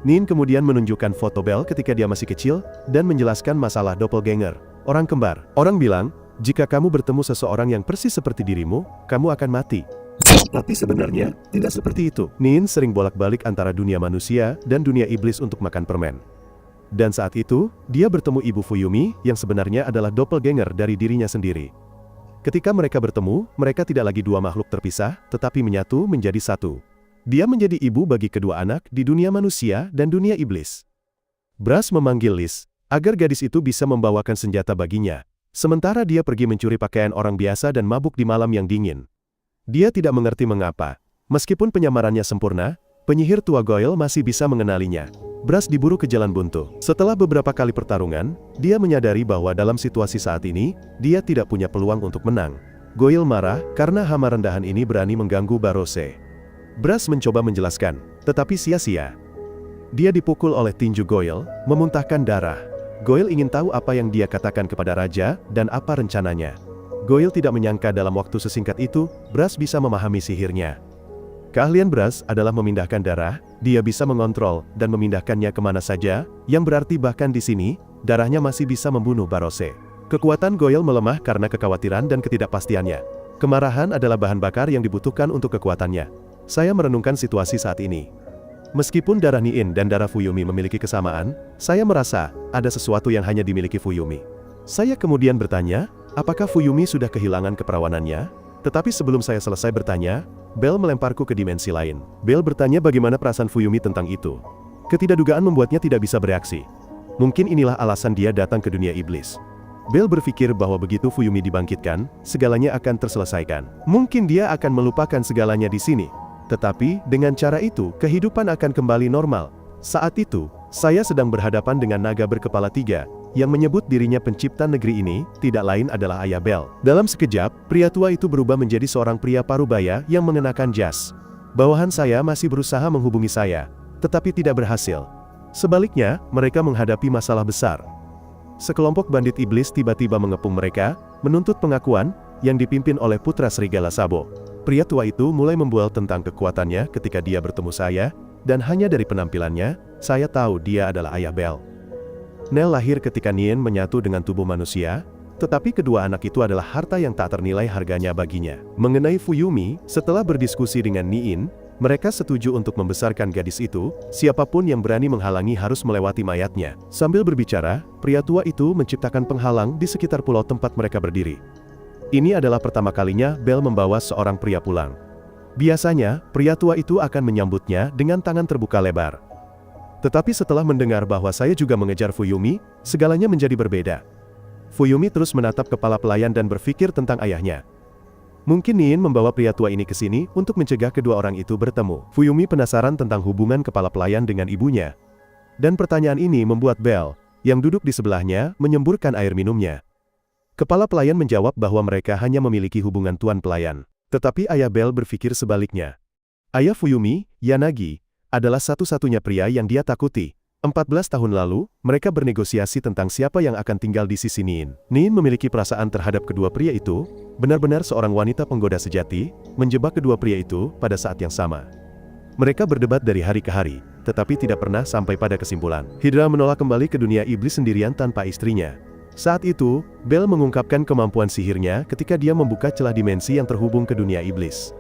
Nin kemudian menunjukkan foto Belle ketika dia masih kecil, dan menjelaskan masalah doppelganger, orang kembar. Orang bilang, jika kamu bertemu seseorang yang persis seperti dirimu, kamu akan mati. Tapi sebenarnya, tidak seperti itu. Nin sering bolak-balik antara dunia manusia dan dunia iblis untuk makan permen. Dan saat itu, dia bertemu Ibu Fuyumi, yang sebenarnya adalah doppelganger dari dirinya sendiri. Ketika mereka bertemu, mereka tidak lagi dua makhluk terpisah, tetapi menyatu menjadi satu. Dia menjadi ibu bagi kedua anak di dunia manusia dan dunia iblis. Brass memanggil Liz, agar gadis itu bisa membawakan senjata baginya. Sementara dia pergi mencuri pakaian orang biasa dan mabuk di malam yang dingin. Dia tidak mengerti mengapa. Meskipun penyamarannya sempurna, penyihir tua Goyle masih bisa mengenalinya. Brass diburu ke jalan buntu. Setelah beberapa kali pertarungan, dia menyadari bahwa dalam situasi saat ini, dia tidak punya peluang untuk menang. Goyle marah karena hama rendahan ini berani mengganggu Barose. Brass mencoba menjelaskan, tetapi sia-sia. Dia dipukul oleh tinju Goyle, memuntahkan darah. Goyle ingin tahu apa yang dia katakan kepada raja, dan apa rencananya. Goyle tidak menyangka dalam waktu sesingkat itu, Brass bisa memahami sihirnya. Keahlian Brass adalah memindahkan darah, dia bisa mengontrol dan memindahkannya kemana saja, yang berarti bahkan di sini, darahnya masih bisa membunuh Barose. Kekuatan Goyle melemah karena kekhawatiran dan ketidakpastiannya. Kemarahan adalah bahan bakar yang dibutuhkan untuk kekuatannya. Saya merenungkan situasi saat ini. Meskipun darah Niin dan darah Fuyumi memiliki kesamaan, saya merasa ada sesuatu yang hanya dimiliki Fuyumi. Saya kemudian bertanya, apakah Fuyumi sudah kehilangan keperawanannya? Tetapi sebelum saya selesai bertanya, Bell melemparku ke dimensi lain. Bell bertanya bagaimana perasaan Fuyumi tentang itu. Ketidakdugaan membuatnya tidak bisa bereaksi. Mungkin inilah alasan dia datang ke dunia iblis. Bell berpikir bahwa begitu Fuyumi dibangkitkan, segalanya akan terselesaikan. Mungkin dia akan melupakan segalanya di sini. Tetapi, dengan cara itu, kehidupan akan kembali normal. Saat itu, saya sedang berhadapan dengan naga berkepala 3, yang menyebut dirinya pencipta negeri ini, tidak lain adalah ayah Bell. Dalam sekejap, pria tua itu berubah menjadi seorang pria parubaya yang mengenakan jas. Bawahan saya masih berusaha menghubungi saya, tetapi tidak berhasil. Sebaliknya, mereka menghadapi masalah besar. Sekelompok bandit iblis tiba-tiba mengepung mereka, menuntut pengakuan, yang dipimpin oleh putra serigala Sabo. Pria tua itu mulai membual tentang kekuatannya ketika dia bertemu saya, dan hanya dari penampilannya, saya tahu dia adalah ayah Bell. Nell lahir ketika Niin menyatu dengan tubuh manusia, tetapi kedua anak itu adalah harta yang tak ternilai harganya baginya. Mengenai Fuyumi, setelah berdiskusi dengan Niin, mereka setuju untuk membesarkan gadis itu, siapapun yang berani menghalangi harus melewati mayatnya. Sambil berbicara, pria tua itu menciptakan penghalang di sekitar pulau tempat mereka berdiri. Ini adalah pertama kalinya Bell membawa seorang pria pulang. Biasanya, pria tua itu akan menyambutnya dengan tangan terbuka lebar. Tetapi setelah mendengar bahwa saya juga mengejar Fuyumi, segalanya menjadi berbeda. Fuyumi terus menatap kepala pelayan dan berpikir tentang ayahnya. Mungkin Niin membawa pria tua ini ke sini untuk mencegah kedua orang itu bertemu. Fuyumi penasaran tentang hubungan kepala pelayan dengan ibunya. Dan pertanyaan ini membuat Bell, yang duduk di sebelahnya, menyemburkan air minumnya. Kepala pelayan menjawab bahwa mereka hanya memiliki hubungan tuan pelayan. Tetapi ayah Bell berpikir sebaliknya. Ayah Fuyumi, Yanagi, adalah satu-satunya pria yang dia takuti. 14 tahun lalu, mereka bernegosiasi tentang siapa yang akan tinggal di sisi Niin. Niin memiliki perasaan terhadap kedua pria itu, benar-benar seorang wanita penggoda sejati, menjebak kedua pria itu pada saat yang sama. Mereka berdebat dari hari ke hari, tetapi tidak pernah sampai pada kesimpulan. Hydra menolak kembali ke dunia iblis sendirian tanpa istrinya. Saat itu, Bell mengungkapkan kemampuan sihirnya ketika dia membuka celah dimensi yang terhubung ke dunia iblis.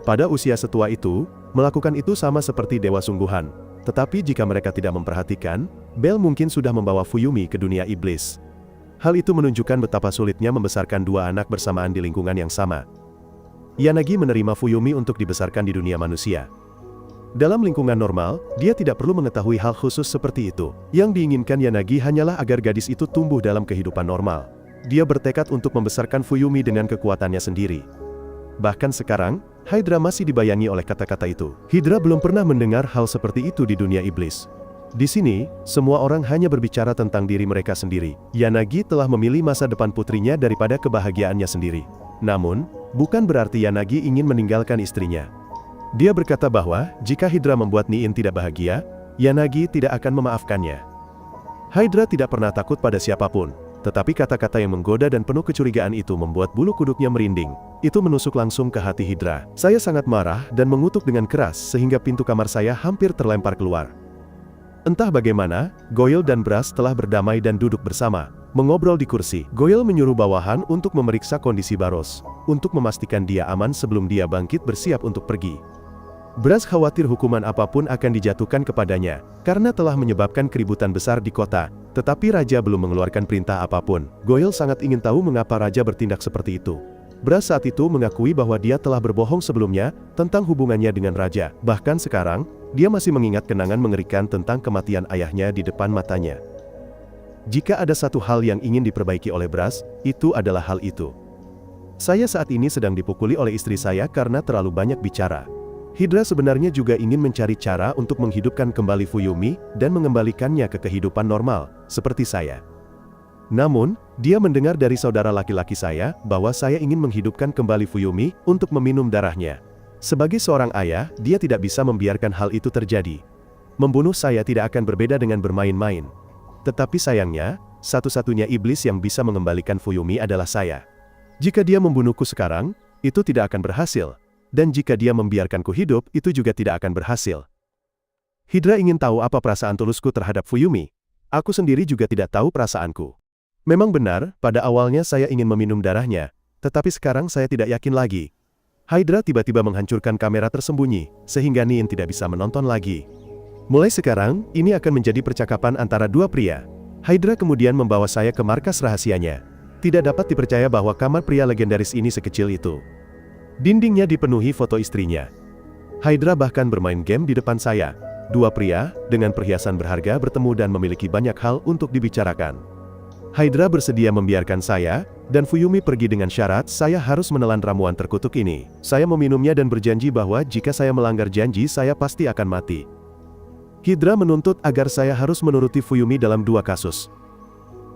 Pada usia setua itu, melakukan itu sama seperti dewa sungguhan. Tetapi jika mereka tidak memperhatikan, Bell mungkin sudah membawa Fuyumi ke dunia iblis. Hal itu menunjukkan betapa sulitnya membesarkan dua anak bersamaan di lingkungan yang sama. Yanagi menerima Fuyumi untuk dibesarkan di dunia manusia. Dalam lingkungan normal, dia tidak perlu mengetahui hal khusus seperti itu. Yang diinginkan Yanagi hanyalah agar gadis itu tumbuh dalam kehidupan normal. Dia bertekad untuk membesarkan Fuyumi dengan kekuatannya sendiri. Bahkan sekarang, Hydra masih dibayangi oleh kata-kata itu. Hydra belum pernah mendengar hal seperti itu di dunia iblis. Di sini, semua orang hanya berbicara tentang diri mereka sendiri. Yanagi telah memilih masa depan putrinya daripada kebahagiaannya sendiri. Namun, bukan berarti Yanagi ingin meninggalkan istrinya. Dia berkata bahwa, jika Hydra membuat Niin tidak bahagia, Yanagi tidak akan memaafkannya. Hydra tidak pernah takut pada siapapun. Tetapi kata-kata yang menggoda dan penuh kecurigaan itu membuat bulu kuduknya merinding. Itu menusuk langsung ke hati Hydra. Saya sangat marah dan mengutuk dengan keras sehingga pintu kamar saya hampir terlempar keluar. Entah bagaimana, Goyle dan Brass telah berdamai dan duduk bersama, mengobrol di kursi. Goyle menyuruh bawahan untuk memeriksa kondisi Baros, untuk memastikan dia aman sebelum dia bangkit bersiap untuk pergi. Brass khawatir hukuman apapun akan dijatuhkan kepadanya, karena telah menyebabkan keributan besar di kota, tetapi Raja belum mengeluarkan perintah apapun. Goyle sangat ingin tahu mengapa Raja bertindak seperti itu. Brass saat itu mengakui bahwa dia telah berbohong sebelumnya, tentang hubungannya dengan Raja. Bahkan sekarang, dia masih mengingat kenangan mengerikan tentang kematian ayahnya di depan matanya. Jika ada satu hal yang ingin diperbaiki oleh Brass, itu adalah hal itu. Saya saat ini sedang dipukuli oleh istri saya karena terlalu banyak bicara. Hydra sebenarnya juga ingin mencari cara untuk menghidupkan kembali Fuyumi dan mengembalikannya ke kehidupan normal, seperti saya. Namun, dia mendengar dari saudara laki-laki saya bahwa saya ingin menghidupkan kembali Fuyumi untuk meminum darahnya. Sebagai seorang ayah, dia tidak bisa membiarkan hal itu terjadi. Membunuh saya tidak akan berbeda dengan bermain-main. Tetapi sayangnya, satu-satunya iblis yang bisa mengembalikan Fuyumi adalah saya. Jika dia membunuhku sekarang, itu tidak akan berhasil. dan jika dia membiarkanku hidup, itu juga tidak akan berhasil. Hydra ingin tahu apa perasaan tulusku terhadap Fuyumi. Aku sendiri juga tidak tahu perasaanku. Memang benar, pada awalnya saya ingin meminum darahnya, tetapi sekarang saya tidak yakin lagi. Hydra tiba-tiba menghancurkan kamera tersembunyi, sehingga Nin tidak bisa menonton lagi. Mulai sekarang, ini akan menjadi percakapan antara dua pria. Hydra kemudian membawa saya ke markas rahasianya. Tidak dapat dipercaya bahwa kamar pria legendaris ini sekecil itu. Dindingnya dipenuhi foto istrinya. Hydra bahkan bermain game di depan saya. Dua pria, dengan perhiasan berharga bertemu dan memiliki banyak hal untuk dibicarakan. Hydra bersedia membiarkan saya, dan Fuyumi pergi dengan syarat saya harus menelan ramuan terkutuk ini. Saya meminumnya dan berjanji bahwa jika saya melanggar janji saya pasti akan mati. Hydra menuntut agar saya harus menuruti Fuyumi dalam dua kasus.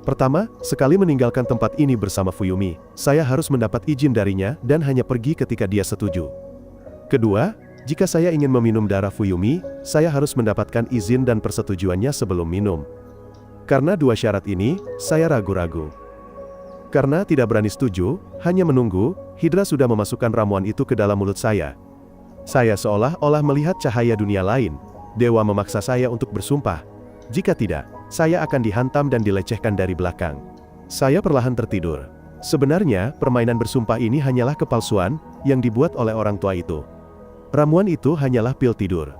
Pertama, sekali meninggalkan tempat ini bersama Fuyumi, saya harus mendapat izin darinya dan hanya pergi ketika dia setuju. Kedua, jika saya ingin meminum darah Fuyumi, saya harus mendapatkan izin dan persetujuannya sebelum minum. Karena dua syarat ini, saya ragu-ragu. Karena tidak berani setuju, hanya menunggu, Hydra sudah memasukkan ramuan itu ke dalam mulut saya. Saya seolah-olah melihat cahaya dunia lain. Dewa memaksa saya untuk bersumpah. Jika tidak, saya akan dihantam dan dilecehkan dari belakang. Saya perlahan tertidur. Sebenarnya, permainan bersumpah ini hanyalah kepalsuan yang dibuat oleh orang tua itu. Ramuan itu hanyalah pil tidur.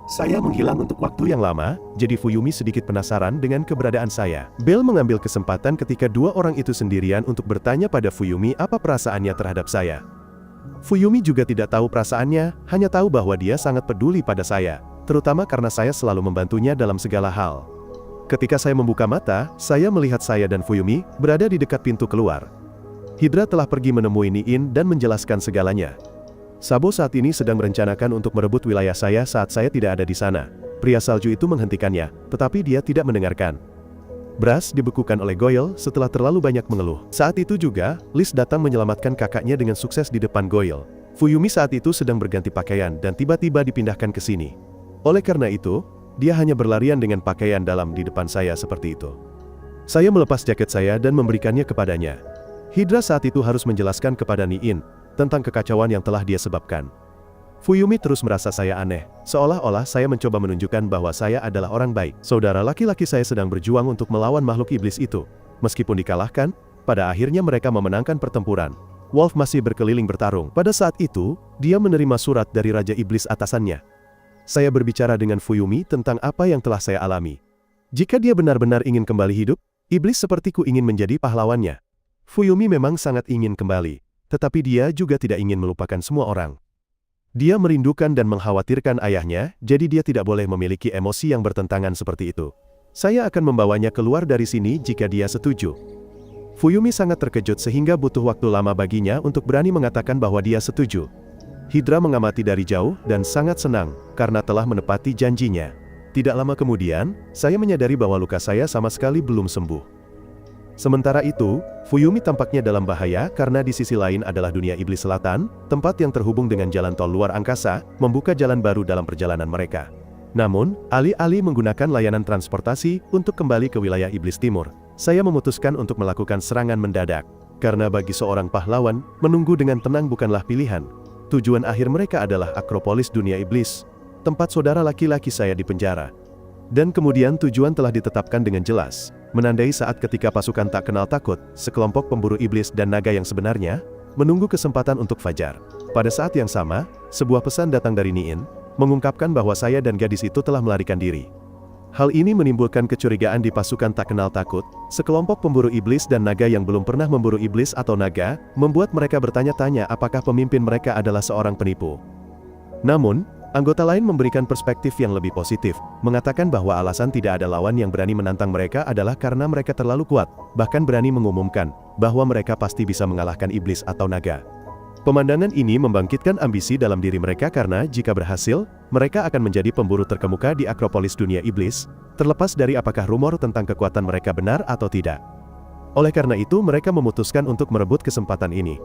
Saya menghilang untuk waktu yang lama, jadi Fuyumi sedikit penasaran dengan keberadaan saya. Belle mengambil kesempatan ketika dua orang itu sendirian untuk bertanya pada Fuyumi apa perasaannya terhadap saya. Fuyumi juga tidak tahu perasaannya, hanya tahu bahwa dia sangat peduli pada saya, terutama karena saya selalu membantunya dalam segala hal. Ketika saya membuka mata, saya melihat saya dan Fuyumi berada di dekat pintu keluar. Hydra telah pergi menemui Niin dan menjelaskan segalanya. Sabo saat ini sedang merencanakan untuk merebut wilayah saya saat saya tidak ada di sana. Pria salju itu menghentikannya, tetapi dia tidak mendengarkan. Brass dibekukan oleh Goyle setelah terlalu banyak mengeluh. Saat itu juga, Liz datang menyelamatkan kakaknya dengan sukses di depan Goyle. Fuyumi saat itu sedang berganti pakaian dan tiba-tiba dipindahkan ke sini. Oleh karena itu, dia hanya berlarian dengan pakaian dalam di depan saya seperti itu. Saya melepas jaket saya dan memberikannya kepadanya. Hydra saat itu harus menjelaskan kepada Niin tentang kekacauan yang telah dia sebabkan. Fuyumi terus merasa saya aneh, seolah-olah saya mencoba menunjukkan bahwa saya adalah orang baik. Saudara laki-laki saya sedang berjuang untuk melawan makhluk iblis itu. Meskipun dikalahkan, pada akhirnya mereka memenangkan pertempuran. Wolf masih berkeliling bertarung. Pada saat itu, dia menerima surat dari Raja Iblis atasannya. Saya berbicara dengan Fuyumi tentang apa yang telah saya alami. Jika dia benar-benar ingin kembali hidup, iblis sepertiku ingin menjadi pahlawannya. Fuyumi memang sangat ingin kembali. Tetapi dia juga tidak ingin melupakan semua orang. Dia merindukan dan mengkhawatirkan ayahnya, jadi dia tidak boleh memiliki emosi yang bertentangan seperti itu. Saya akan membawanya keluar dari sini jika dia setuju. Fuyumi sangat terkejut sehingga butuh waktu lama baginya untuk berani mengatakan bahwa dia setuju. Hydra mengamati dari jauh dan sangat senang, karena telah menepati janjinya. Tidak lama kemudian, saya menyadari bahwa luka saya sama sekali belum sembuh. Sementara itu, Fuyumi tampaknya dalam bahaya karena di sisi lain adalah dunia iblis selatan, tempat yang terhubung dengan jalan tol luar angkasa, membuka jalan baru dalam perjalanan mereka. Namun, alih-alih menggunakan layanan transportasi untuk kembali ke wilayah iblis timur, saya memutuskan untuk melakukan serangan mendadak. Karena bagi seorang pahlawan, menunggu dengan tenang bukanlah pilihan. Tujuan akhir mereka adalah Akropolis dunia iblis, tempat saudara laki-laki saya dipenjara. Dan kemudian tujuan telah ditetapkan dengan jelas. Menandai saat ketika pasukan tak kenal takut, sekelompok pemburu iblis dan naga yang sebenarnya, menunggu kesempatan untuk fajar. Pada saat yang sama, sebuah pesan datang dari Niin, mengungkapkan bahwa saya dan gadis itu telah melarikan diri. Hal ini menimbulkan kecurigaan di pasukan tak kenal takut. Sekelompok pemburu iblis dan naga yang belum pernah memburu iblis atau naga, membuat mereka bertanya-tanya apakah pemimpin mereka adalah seorang penipu. Namun, anggota lain memberikan perspektif yang lebih positif, mengatakan bahwa alasan tidak ada lawan yang berani menantang mereka adalah karena mereka terlalu kuat, bahkan berani mengumumkan bahwa mereka pasti bisa mengalahkan iblis atau naga. Pemandangan ini membangkitkan ambisi dalam diri mereka karena jika berhasil, mereka akan menjadi pemburu terkemuka di Akropolis dunia iblis, terlepas dari apakah rumor tentang kekuatan mereka benar atau tidak. Oleh karena itu mereka memutuskan untuk merebut kesempatan ini.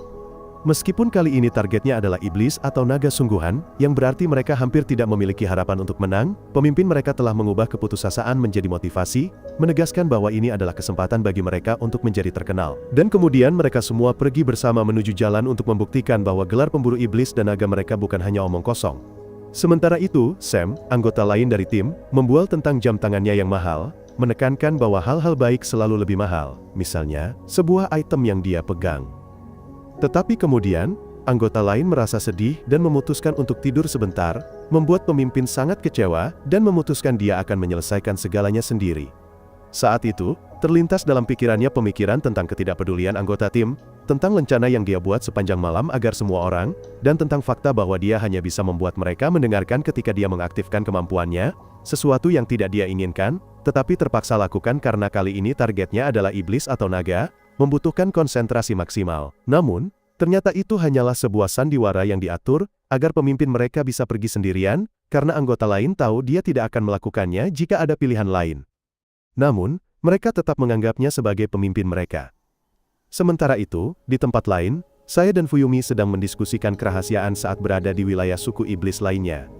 Meskipun kali ini targetnya adalah iblis atau naga sungguhan, yang berarti mereka hampir tidak memiliki harapan untuk menang, pemimpin mereka telah mengubah keputusasaan menjadi motivasi, menegaskan bahwa ini adalah kesempatan bagi mereka untuk menjadi terkenal. Dan kemudian mereka semua pergi bersama menuju jalan untuk membuktikan bahwa gelar pemburu iblis dan naga mereka bukan hanya omong kosong. Sementara itu, Sam, anggota lain dari tim, membual tentang jam tangannya yang mahal, menekankan bahwa hal-hal baik selalu lebih mahal, misalnya, sebuah item yang dia pegang. Tetapi kemudian, anggota lain merasa sedih dan memutuskan untuk tidur sebentar, membuat pemimpin sangat kecewa dan memutuskan dia akan menyelesaikan segalanya sendiri. Saat itu, terlintas dalam pikirannya pemikiran tentang ketidakpedulian anggota tim, tentang lencana yang dia buat sepanjang malam agar semua orang, dan tentang fakta bahwa dia hanya bisa membuat mereka mendengarkan ketika dia mengaktifkan kemampuannya, sesuatu yang tidak dia inginkan, tetapi terpaksa lakukan karena kali ini targetnya adalah iblis atau naga, membutuhkan konsentrasi maksimal. Namun, ternyata itu hanyalah sebuah sandiwara yang diatur, agar pemimpin mereka bisa pergi sendirian, karena anggota lain tahu dia tidak akan melakukannya jika ada pilihan lain. Namun, mereka tetap menganggapnya sebagai pemimpin mereka. Sementara itu, di tempat lain, saya dan Fuyumi sedang mendiskusikan kerahasiaan saat berada di wilayah suku iblis lainnya.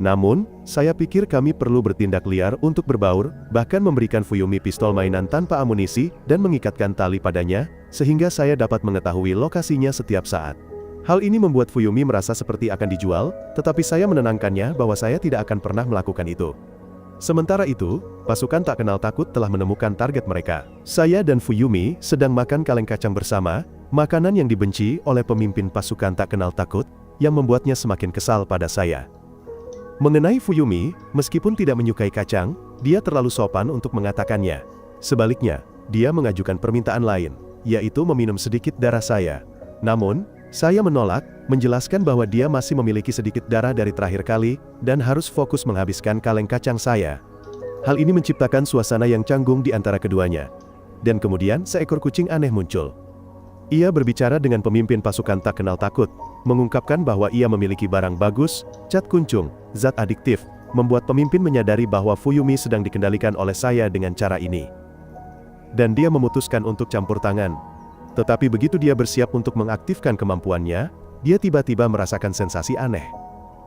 Namun, saya pikir kami perlu bertindak liar untuk berbaur, bahkan memberikan Fuyumi pistol mainan tanpa amunisi, dan mengikatkan tali padanya, sehingga saya dapat mengetahui lokasinya setiap saat. Hal ini membuat Fuyumi merasa seperti akan dijual, tetapi saya menenangkannya bahwa saya tidak akan pernah melakukan itu. Sementara itu, pasukan tak kenal takut telah menemukan target mereka. Saya dan Fuyumi sedang makan kaleng kacang bersama, makanan yang dibenci oleh pemimpin pasukan tak kenal takut, yang membuatnya semakin kesal pada saya. Mengenai Fuyumi, meskipun tidak menyukai kacang, dia terlalu sopan untuk mengatakannya. Sebaliknya, dia mengajukan permintaan lain, yaitu meminum sedikit darah saya. Namun, saya menolak, menjelaskan bahwa dia masih memiliki sedikit darah dari terakhir kali, dan harus fokus menghabiskan kaleng kacang saya. Hal ini menciptakan suasana yang canggung di antara keduanya. Dan kemudian seekor kucing aneh muncul. Ia berbicara dengan pemimpin pasukan tak kenal takut, mengungkapkan bahwa ia memiliki barang bagus, cat kuncung, zat adiktif, membuat pemimpin menyadari bahwa Fuyumi sedang dikendalikan oleh saya dengan cara ini. Dan dia memutuskan untuk campur tangan. Tetapi begitu dia bersiap untuk mengaktifkan kemampuannya, dia tiba-tiba merasakan sensasi aneh.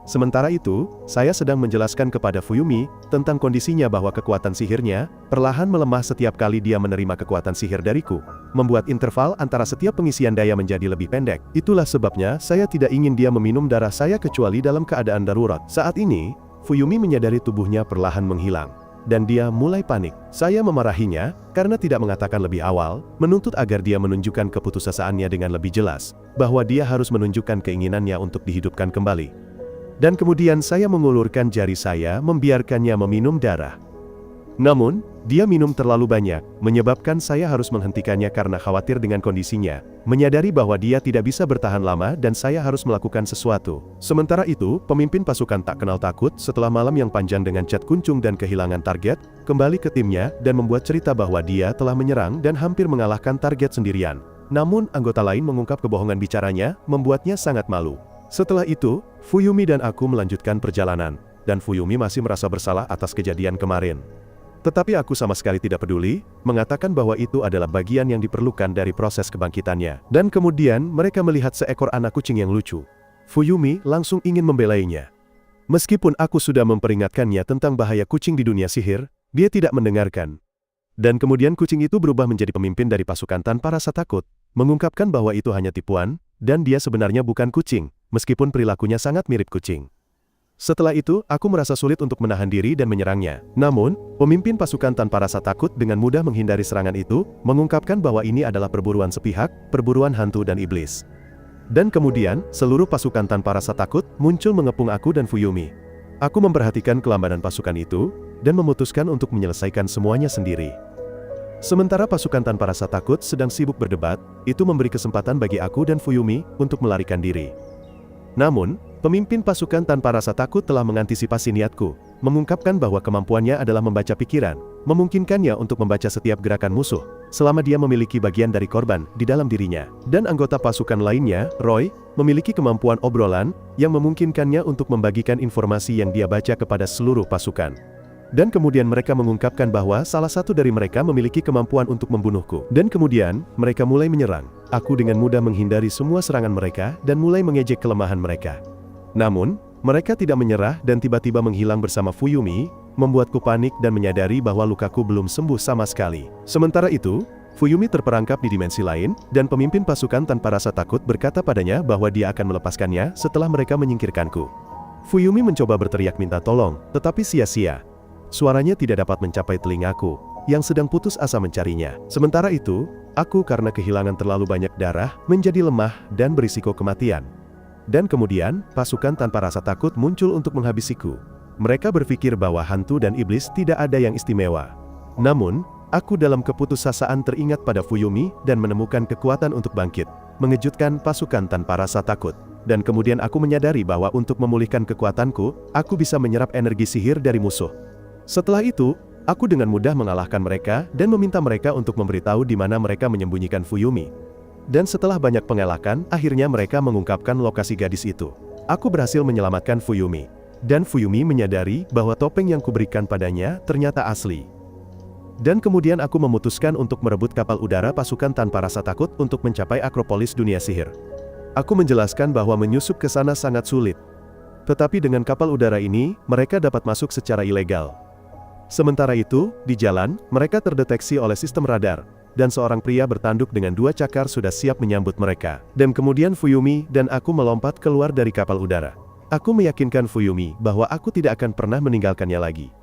Sementara itu, saya sedang menjelaskan kepada Fuyumi tentang kondisinya bahwa kekuatan sihirnya perlahan melemah setiap kali dia menerima kekuatan sihir dariku, membuat interval antara setiap pengisian daya menjadi lebih pendek. Itulah sebabnya saya tidak ingin dia meminum darah saya kecuali dalam keadaan darurat. Saat ini, Fuyumi menyadari tubuhnya perlahan menghilang, dan dia mulai panik. Saya memarahinya karena tidak mengatakan lebih awal, menuntut agar dia menunjukkan keputusasaannya dengan lebih jelas, bahwa dia harus menunjukkan keinginannya untuk dihidupkan kembali. Dan kemudian saya mengulurkan jari saya membiarkannya meminum darah. Namun, dia minum terlalu banyak, menyebabkan saya harus menghentikannya karena khawatir dengan kondisinya, menyadari bahwa dia tidak bisa bertahan lama dan saya harus melakukan sesuatu. Sementara itu, pemimpin pasukan tak kenal takut setelah malam yang panjang dengan cat kuncung dan kehilangan target, kembali ke timnya dan membuat cerita bahwa dia telah menyerang dan hampir mengalahkan target sendirian. Namun, anggota lain mengungkap kebohongan bicaranya, membuatnya sangat malu. Setelah itu, Fuyumi dan aku melanjutkan perjalanan, dan Fuyumi masih merasa bersalah atas kejadian kemarin. Tetapi aku sama sekali tidak peduli, mengatakan bahwa itu adalah bagian yang diperlukan dari proses kebangkitannya. Dan kemudian mereka melihat seekor anak kucing yang lucu. Fuyumi langsung ingin membelainya. Meskipun aku sudah memperingatkannya tentang bahaya kucing di dunia sihir, dia tidak mendengarkan. Dan kemudian kucing itu berubah menjadi pemimpin dari pasukan tanpa rasa takut, mengungkapkan bahwa itu hanya tipuan, dan dia sebenarnya bukan kucing, meskipun perilakunya sangat mirip kucing. Setelah itu, aku merasa sulit untuk menahan diri dan menyerangnya. Namun, pemimpin pasukan tanpa rasa takut dengan mudah menghindari serangan itu, mengungkapkan bahwa ini adalah perburuan sepihak, perburuan hantu dan iblis. Dan kemudian, seluruh pasukan tanpa rasa takut muncul mengepung aku dan Fuyumi. Aku memperhatikan kelambanan pasukan itu, dan memutuskan untuk menyelesaikan semuanya sendiri. Sementara pasukan tanpa rasa takut sedang sibuk berdebat, itu memberi kesempatan bagi aku dan Fuyumi untuk melarikan diri. Namun, pemimpin pasukan tanpa rasa takut telah mengantisipasi niatku, mengungkapkan bahwa kemampuannya adalah membaca pikiran, memungkinkannya untuk membaca setiap gerakan musuh, selama dia memiliki bagian dari korban di dalam dirinya. Dan anggota pasukan lainnya, Roy, memiliki kemampuan obrolan, yang memungkinkannya untuk membagikan informasi yang dia baca kepada seluruh pasukan. Dan kemudian mereka mengungkapkan bahwa salah satu dari mereka memiliki kemampuan untuk membunuhku. Dan kemudian, mereka mulai menyerang. Aku dengan mudah menghindari semua serangan mereka dan mulai mengejek kelemahan mereka. Namun, mereka tidak menyerah dan tiba-tiba menghilang bersama Fuyumi, membuatku panik dan menyadari bahwa lukaku belum sembuh sama sekali. Sementara itu, Fuyumi terperangkap di dimensi lain, dan pemimpin pasukan tanpa rasa takut berkata padanya bahwa dia akan melepaskannya setelah mereka menyingkirkanku. Fuyumi mencoba berteriak minta tolong, tetapi sia-sia. Suaranya tidak dapat mencapai telingaku, yang sedang putus asa mencarinya. Sementara itu, aku karena kehilangan terlalu banyak darah, menjadi lemah dan berisiko kematian. Dan kemudian, pasukan tanpa rasa takut muncul untuk menghabisiku. Mereka berpikir bahwa hantu dan iblis tidak ada yang istimewa. Namun, aku dalam keputusasaan teringat pada Fuyumi dan menemukan kekuatan untuk bangkit, mengejutkan pasukan tanpa rasa takut. Dan kemudian aku menyadari bahwa untuk memulihkan kekuatanku, aku bisa menyerap energi sihir dari musuh. Setelah itu, aku dengan mudah mengalahkan mereka dan meminta mereka untuk memberitahu di mana mereka menyembunyikan Fuyumi. Dan setelah banyak pengelakan, akhirnya mereka mengungkapkan lokasi gadis itu. Aku berhasil menyelamatkan Fuyumi. Dan Fuyumi menyadari bahwa topeng yang kuberikan padanya ternyata asli. Dan kemudian aku memutuskan untuk merebut kapal udara pasukan tanpa rasa takut untuk mencapai Akropolis dunia sihir. Aku menjelaskan bahwa menyusup ke sana sangat sulit. Tetapi dengan kapal udara ini, mereka dapat masuk secara ilegal. Sementara itu, di jalan, mereka terdeteksi oleh sistem radar, dan seorang pria bertanduk dengan 2 cakar sudah siap menyambut mereka. Dan kemudian Fuyumi dan aku melompat keluar dari kapal udara. Aku meyakinkan Fuyumi bahwa aku tidak akan pernah meninggalkannya lagi.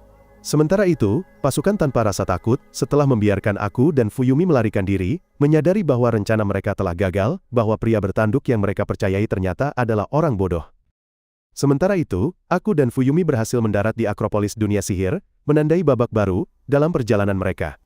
Sementara itu, pasukan tanpa rasa takut, setelah membiarkan aku dan Fuyumi melarikan diri, menyadari bahwa rencana mereka telah gagal, bahwa pria bertanduk yang mereka percayai ternyata adalah orang bodoh. Sementara itu, aku dan Fuyumi berhasil mendarat di Akropolis dunia sihir, menandai babak baru dalam perjalanan mereka.